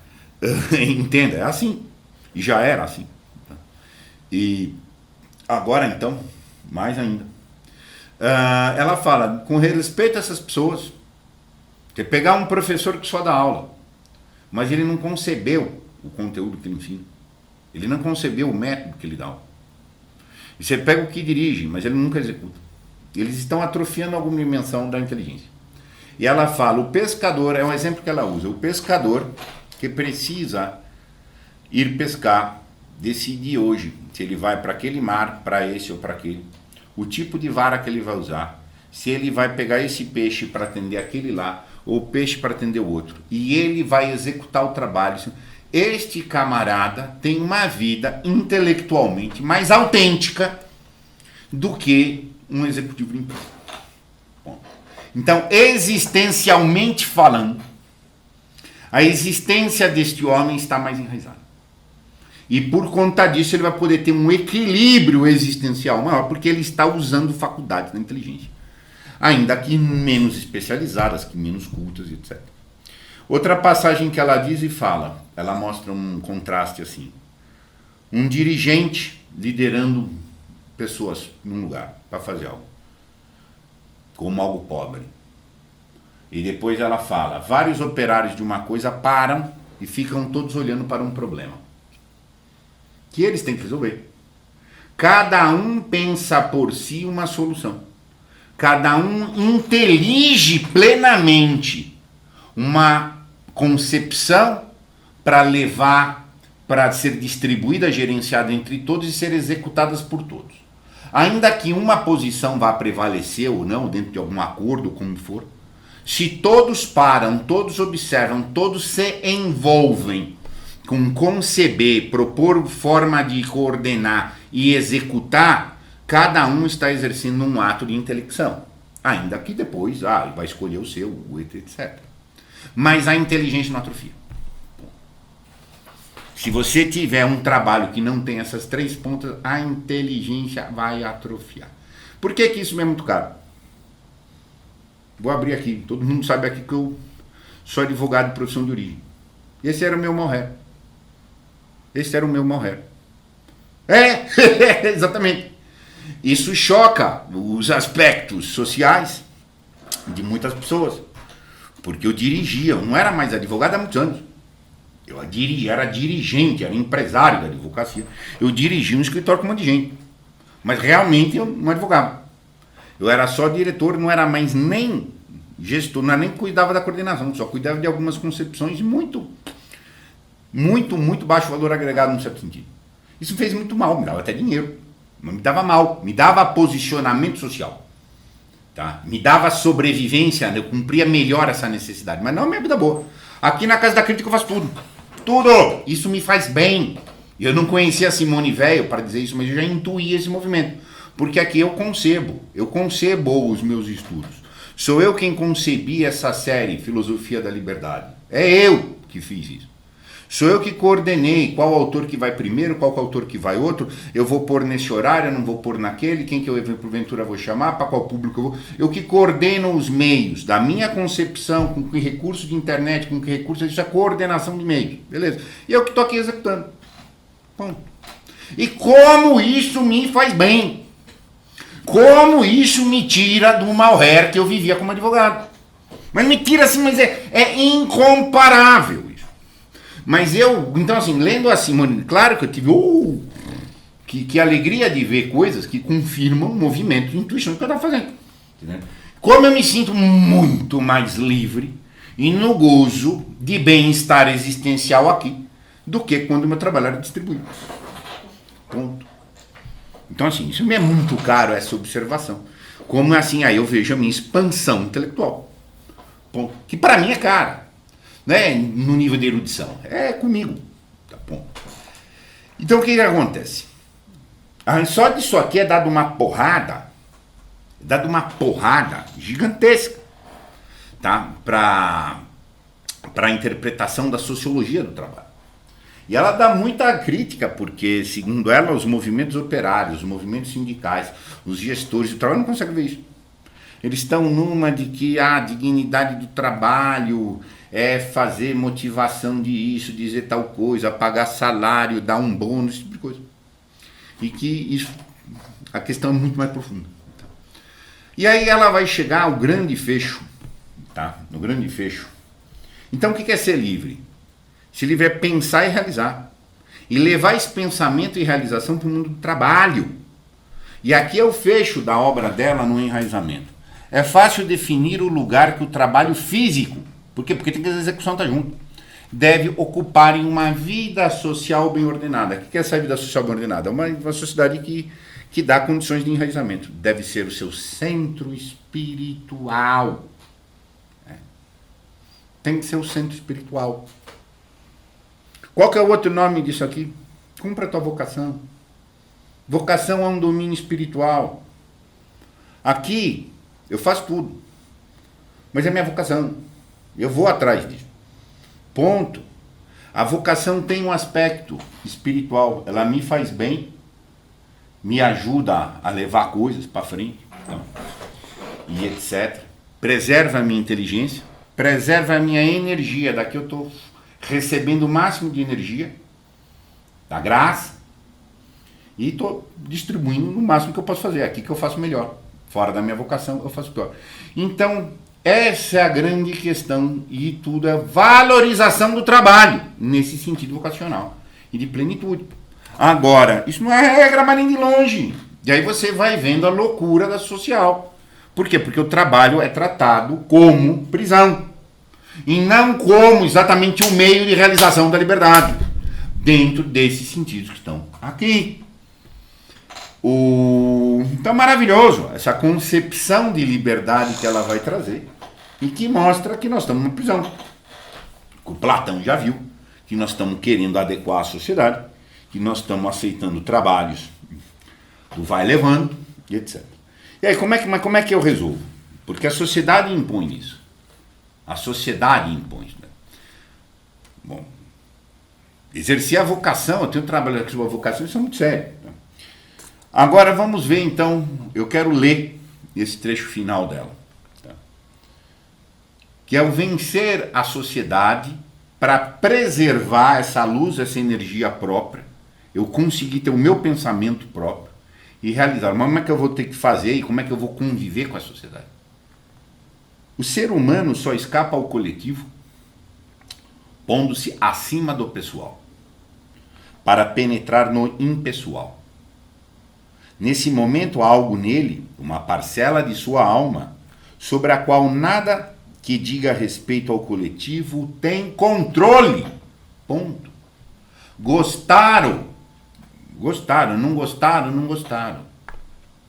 Entenda, é assim. E já era assim. Tá? E agora então, mais ainda. Ela fala, com respeito a essas pessoas, que pegar um professor que só dá aula, mas ele não concebeu o conteúdo que ele ensina. Ele não concebeu o método que ele dá. E você pega o que dirige, mas ele nunca executa. Eles estão atrofiando alguma dimensão da inteligência. E ela fala, o pescador, é um exemplo que ela usa, o pescador que precisa ir pescar, decide hoje se ele vai para aquele mar, para esse ou para aquele, o tipo de vara que ele vai usar, se ele vai pegar esse peixe para atender aquele lá, ou peixe para atender o outro, e ele vai executar o trabalho. Este camarada tem uma vida intelectualmente mais autêntica do que um executivo de empresa. Bom, então, existencialmente falando, a existência deste homem está mais enraizada. E por conta disso ele vai poder ter um equilíbrio existencial maior, porque ele está usando faculdades da inteligência. Ainda que menos especializadas, que menos cultas, etc. Outra passagem que ela diz e fala, ela mostra um contraste assim. Um dirigente liderando pessoas num lugar para fazer algo, como algo pobre. E depois ela fala, vários operários de uma coisa param e ficam todos olhando para um problema que eles têm que resolver. Cada um pensa por si uma solução. Cada um intelige plenamente uma concepção para levar, para ser distribuída, gerenciada entre todos e ser executadas por todos. Ainda que uma posição vá prevalecer ou não, dentro de algum acordo, como for, se todos param, todos observam, todos se envolvem com conceber, propor forma de coordenar e executar, cada um está exercendo um ato de intelecção. Ainda que depois vai escolher o seu, etc. Mas a inteligência não atrofia. Se você tiver um trabalho que não tem essas três pontas, a inteligência vai atrofiar. Por que isso é muito caro? Vou abrir aqui. Todo mundo sabe aqui que eu sou advogado de profissão de origem. Esse era o meu mal-ré. Esse era o meu mal-ré. Exatamente. Isso choca os aspectos sociais de muitas pessoas. Porque eu dirigia, eu não era mais advogado há muitos anos. Eu era dirigente, era empresário da advocacia. Eu dirigia um escritório com um monte de gente. Mas realmente eu não advogava. Eu era só diretor, não era mais nem gestor, não era nem cuidava da coordenação, só cuidava de algumas concepções muito baixo valor agregado num certo sentido. Isso me fez muito mal, me dava até dinheiro. Mas me dava mal, me dava posicionamento social. Tá? Me dava sobrevivência, eu cumpria melhor essa necessidade. Mas não é minha vida boa. Aqui na Casa da Crítica eu faço tudo. Tudo! Isso me faz bem. Eu não conhecia a Simone Veil para dizer isso, mas eu já intuía esse movimento. Porque aqui eu concebo os meus estudos. Sou eu quem concebi essa série, Filosofia da Liberdade. É eu que fiz isso. Sou eu que coordenei qual autor que vai primeiro, qual autor que vai outro. Eu vou pôr nesse horário, eu não vou pôr naquele. Quem que eu porventura vou chamar, para qual público eu vou. Eu que coordeno os meios da minha concepção, com que recurso de internet, com que recurso, isso é coordenação de meios. Beleza. E eu que estou aqui executando. Ponto. E como isso me faz bem. Como isso me tira do mal-ré que eu vivia como advogado. Mas me tira assim, mas é incomparável. Mas eu, então assim, lendo a Simone, claro que eu tive, que alegria de ver coisas que confirmam o movimento de intuição que eu estava fazendo. Entendeu? Como eu me sinto muito mais livre e no gozo de bem-estar existencial aqui, do que quando o meu trabalho era distribuído. Ponto. Então, assim, isso me é muito caro, essa observação. Como assim, aí eu vejo a minha expansão intelectual. Ponto. Que para mim é cara. Não é no nível de erudição. É comigo. Tá bom. Então, o que acontece? Só disso aqui é dado uma porrada. Gigantesca. Tá? Para a interpretação da sociologia do trabalho. E ela dá muita crítica, porque, segundo ela, os movimentos operários, os movimentos sindicais, os gestores do trabalho não conseguem ver isso. Eles estão numa de que a dignidade do trabalho é fazer motivação de isso, dizer tal coisa, pagar salário, dar um bônus, esse tipo de coisa. E que isso, a questão é muito mais profunda. E aí ela vai chegar ao grande fecho, tá? No grande fecho. Então o que é ser livre? Ser livre é pensar e realizar. E levar esse pensamento e realização para o mundo do trabalho. E aqui é o fecho da obra dela no enraizamento. É fácil definir o lugar que o trabalho físico, por quê? Porque tem que a execução estar junto, deve ocupar em uma vida social bem ordenada. O que é essa vida social bem ordenada? É uma sociedade que dá condições de enraizamento. Deve ser o seu centro espiritual. Tem que ser o centro espiritual. Qual que é o outro nome disso aqui? Cumpra a tua vocação. Vocação é um domínio espiritual. Aqui, eu faço tudo. Mas é minha vocação. Eu vou atrás disso. Ponto. A vocação tem um aspecto espiritual. Ela me faz bem, me ajuda a levar coisas para frente, então, e etc. Preserva a minha inteligência, preserva a minha energia. Daqui eu estou recebendo o máximo de energia da graça e estou distribuindo no máximo que eu posso fazer. Aqui que eu faço melhor. Fora da minha vocação eu faço pior. Então, essa é a grande questão, e tudo é valorização do trabalho, nesse sentido vocacional e de plenitude. Agora, isso não é regra, mas nem de longe. E aí você vai vendo a loucura da social. Por quê? Porque o trabalho é tratado como prisão. E não como exatamente o meio de realização da liberdade. Dentro desses sentidos que estão aqui. Então, maravilhoso essa concepção de liberdade que ela vai trazer. E que mostra que nós estamos numa prisão. O Platão já viu que nós estamos querendo adequar a sociedade, que nós estamos aceitando trabalhos do vai levando, e etc. E aí, como é que eu resolvo? Porque a sociedade impõe isso. A sociedade impõe isso. Né? Bom, exercer a vocação, eu tenho trabalhado com a vocação, isso é muito sério. Né? Agora vamos ver, então, eu quero ler esse trecho final dela. Tá? Que é o vencer a sociedade para preservar essa luz, essa energia própria, eu conseguir ter o meu pensamento próprio e realizar. Mas como é que eu vou ter que fazer e como é que eu vou conviver com a sociedade? O ser humano só escapa ao coletivo pondo-se acima do pessoal para penetrar no impessoal. Nesse momento há algo nele, uma parcela de sua alma, sobre a qual nada que diga respeito ao coletivo tem controle. Ponto. Gostaram, não gostaram.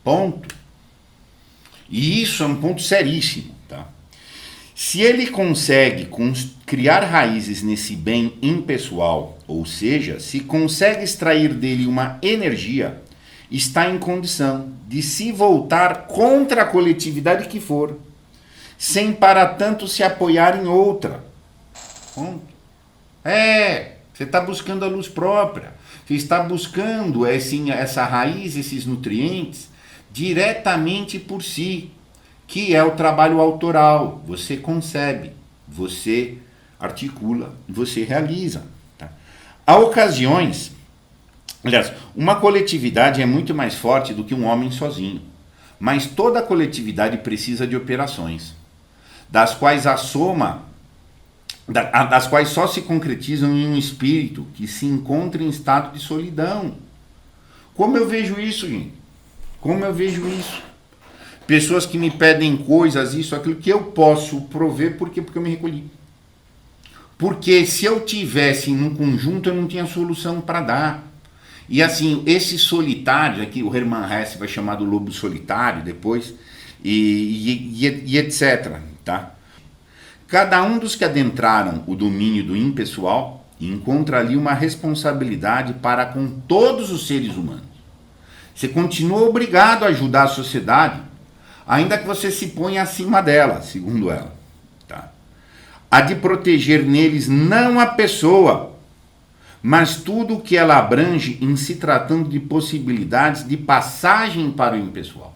Ponto. E isso é um ponto seríssimo. Tá? Se ele consegue criar raízes nesse bem impessoal, ou seja, se consegue extrair dele uma energia, está em condição de se voltar contra a coletividade que for, sem para tanto se apoiar em outra. Ponto. Você está buscando a luz própria, você está buscando essa raiz, esses nutrientes, diretamente por si, que é o trabalho autoral. Você concebe, você articula, você realiza. Tá? Há ocasiões, aliás, uma coletividade é muito mais forte do que um homem sozinho, mas toda coletividade precisa de operações, das quais só se concretizam em um espírito que se encontra em estado de solidão. Como eu vejo isso, gente? Como eu vejo isso? Pessoas que me pedem coisas, isso, aquilo que eu posso prover, porque eu me recolhi. Porque se eu tivesse num conjunto, eu não tinha solução para dar. E assim, esses solitários, aqui o Hermann Hesse vai chamar do lobo solitário depois, e etc. Tá? Cada um dos que adentraram o domínio do impessoal encontra ali uma responsabilidade para com todos os seres humanos. Você continua obrigado a ajudar a sociedade, ainda que você se ponha acima dela, segundo ela. Tá? A de proteger neles não a pessoa, mas tudo o que ela abrange em se tratando de possibilidades de passagem para o impessoal.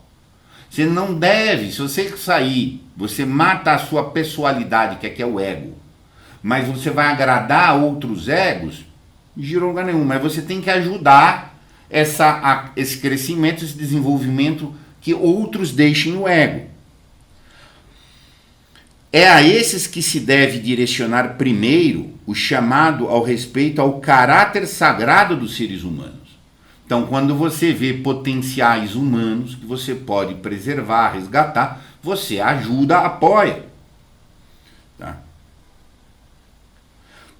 Você não deve, se você sair, você mata a sua pessoalidade, que é o ego, mas você vai agradar outros egos, de gironga nenhuma. Mas você tem que ajudar esse crescimento, esse desenvolvimento, que outros deixem o ego. É a esses que se deve direcionar primeiro o chamado ao respeito ao caráter sagrado dos seres humanos. Então, quando você vê potenciais humanos que você pode preservar, resgatar, você ajuda, apoia. Tá?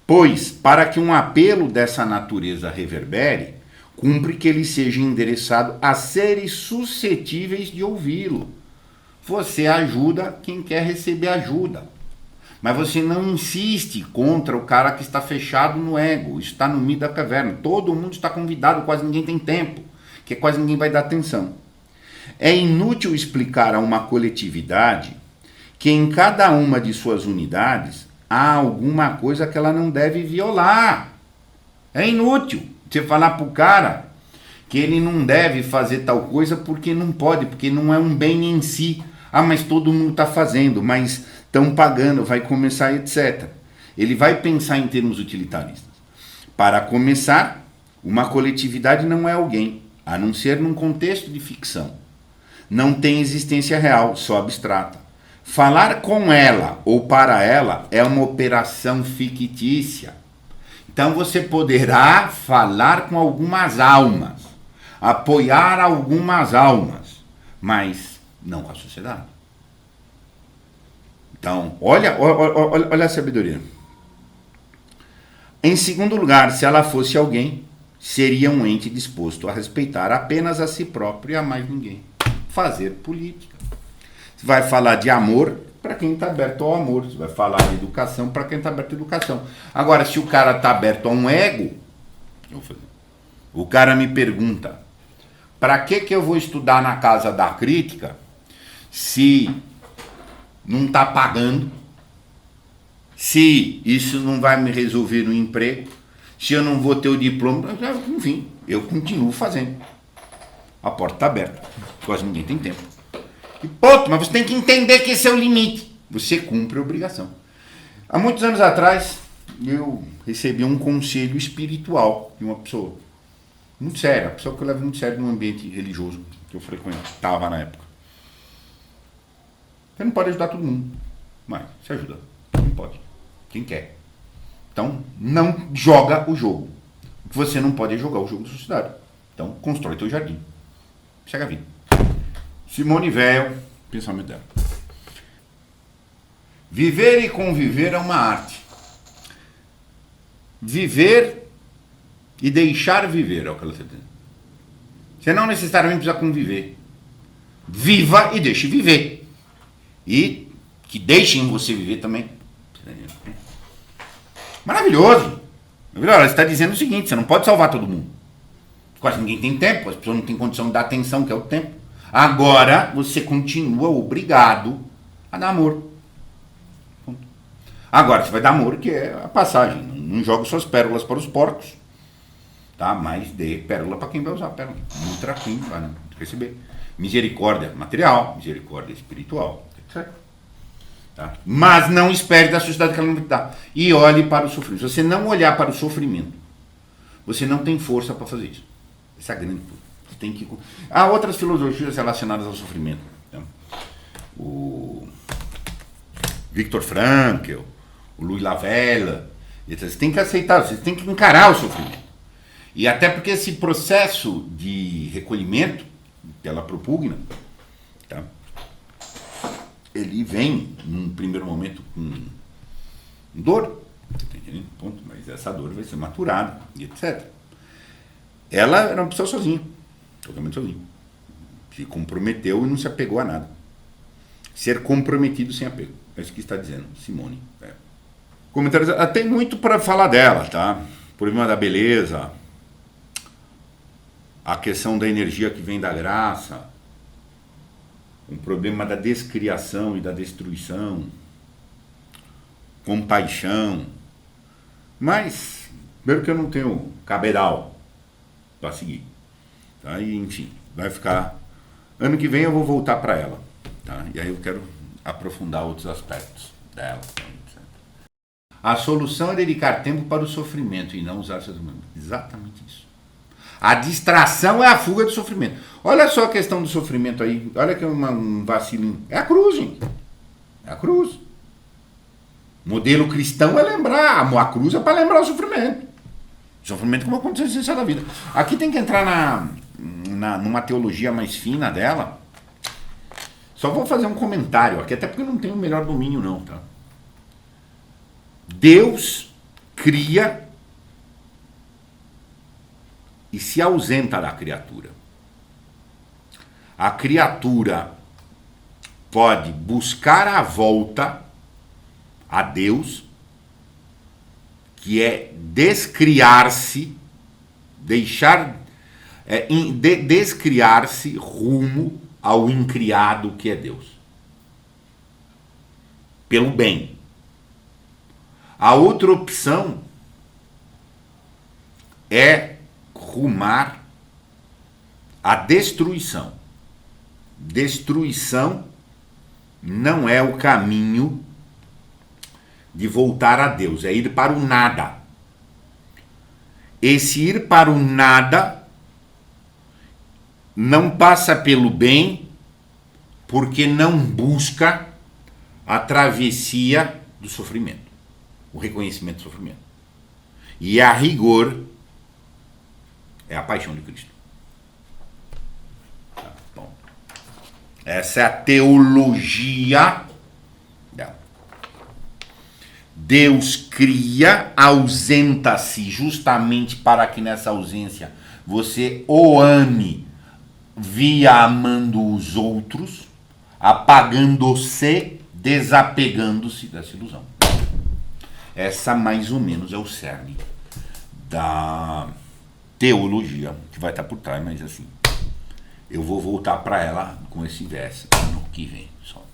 Pois, para que um apelo dessa natureza reverbere, cumpre que ele seja endereçado a seres suscetíveis de ouvi-lo. Você ajuda quem quer receber ajuda. Mas você não insiste contra o cara que está fechado no ego, está no meio da caverna. Todo mundo está convidado, quase ninguém tem tempo, que quase ninguém vai dar atenção. É inútil explicar a uma coletividade que em cada uma de suas unidades há alguma coisa que ela não deve violar. É inútil você falar para o cara que ele não deve fazer tal coisa porque não pode, porque não é um bem em si. Ah, mas todo mundo está fazendo, mas estão pagando, vai começar, etc. Ele vai pensar em termos utilitaristas. Para começar, uma coletividade não é alguém, a não ser num contexto de ficção. Não tem existência real, só abstrata. Falar com ela ou para ela é uma operação fictícia. Então você poderá falar com algumas almas, apoiar algumas almas, mas não com a sociedade. Então, olha a sabedoria. Em segundo lugar, se ela fosse alguém, seria um ente disposto a respeitar apenas a si próprio e a mais ninguém. Fazer política. Você vai falar de amor para quem está aberto ao amor. Você vai falar de educação para quem está aberto à educação. Agora, se o cara está aberto a um ego, o cara me pergunta, para que eu vou estudar na casa da crítica se não está pagando, se isso não vai me resolver no emprego, se eu não vou ter o diploma, enfim, eu continuo fazendo. A porta está aberta, quase ninguém tem tempo. E ponto, mas você tem que entender que esse é o limite. Você cumpre a obrigação. Há muitos anos atrás, eu recebi um conselho espiritual de uma pessoa muito séria, uma pessoa que eu levo muito sério no ambiente religioso que eu frequentava na época. Você não pode ajudar todo mundo, mas você ajuda. Não pode. Quem quer. Então, não joga o jogo. O que você não pode é jogar o jogo da sociedade. Então, constrói teu jardim. Segue a vida. Simone Weil, pensamento dela. Viver e conviver é uma arte. Viver e deixar viver é o que ela está dizendo. Você não necessariamente precisa conviver. Viva e deixe viver. E que deixem você viver também. Maravilhoso. Ela está dizendo o seguinte, você não pode salvar todo mundo. Quase ninguém tem tempo, as pessoas não têm condição de dar atenção, que é o tempo. Agora, você continua obrigado a dar amor. Agora, você vai dar amor, que é a passagem. Não joga suas pérolas para os porcos. Tá? Mas dê pérola para quem vai usar a pérola. Nutra quem vai receber. Misericórdia material, misericórdia espiritual, etc. Tá? Mas não espere da sociedade que ela não vai dar. E olhe para o sofrimento. Se você não olhar para o sofrimento, você não tem força para fazer isso. Essa é a grande coisa. Você tem que... Há outras filosofias relacionadas ao sofrimento. Tá? O Viktor Frankl, o Louis Lavelle, etc. Você tem que aceitar, você tem que encarar o sofrimento. E até porque esse processo de recolhimento que ela propugna, tá? Ele vem, num primeiro momento, com dor, tá entendendo? Ponto. Mas essa dor vai ser maturada, e etc. Ela era uma pessoa sozinha, totalmente sozinha. Se comprometeu e não se apegou a nada. Ser comprometido sem apego. É isso que está dizendo, Simone. Comentários, tem muito para falar dela, tá? O problema da beleza, a questão da energia que vem da graça, o problema da descriação e da destruição, compaixão. Mas, primeiro que eu não tenho cabedal para seguir. Tá? E, enfim, vai ficar... Ano que vem eu vou voltar para ela. Tá? E aí eu quero aprofundar outros aspectos dela. A solução é dedicar tempo para o sofrimento e não usar seus membros. Exatamente isso. A distração é a fuga do sofrimento. Olha só a questão do sofrimento aí. Olha que um vacilinho. É a cruz, gente. É a cruz. Modelo cristão é lembrar. A cruz é para lembrar o sofrimento. Sofrimento como uma condição essencial da vida. Aqui tem que entrar numa teologia mais fina dela. Só vou fazer um comentário aqui, até porque eu não tenho o melhor domínio não, tá? Deus cria e se ausenta da criatura. A criatura pode buscar a volta a Deus, que é descriar-se, descriar-se rumo ao incriado que é Deus. Pelo bem. A outra opção é rumar à destruição. Destruição não é o caminho de voltar a Deus, é ir para o nada. Esse ir para o nada não passa pelo bem, porque não busca a travessia do sofrimento, o reconhecimento do sofrimento. E a rigor é a paixão de Cristo. Tá bom. Essa é a teologia dela. Deus cria, ausenta-se justamente para que nessa ausência você o ame via amando os outros, apagando-se, desapegando-se dessa ilusão. Essa mais ou menos é o cerne da teologia que vai estar por trás, mas assim, eu vou voltar para ela com esse verso ano que vem só.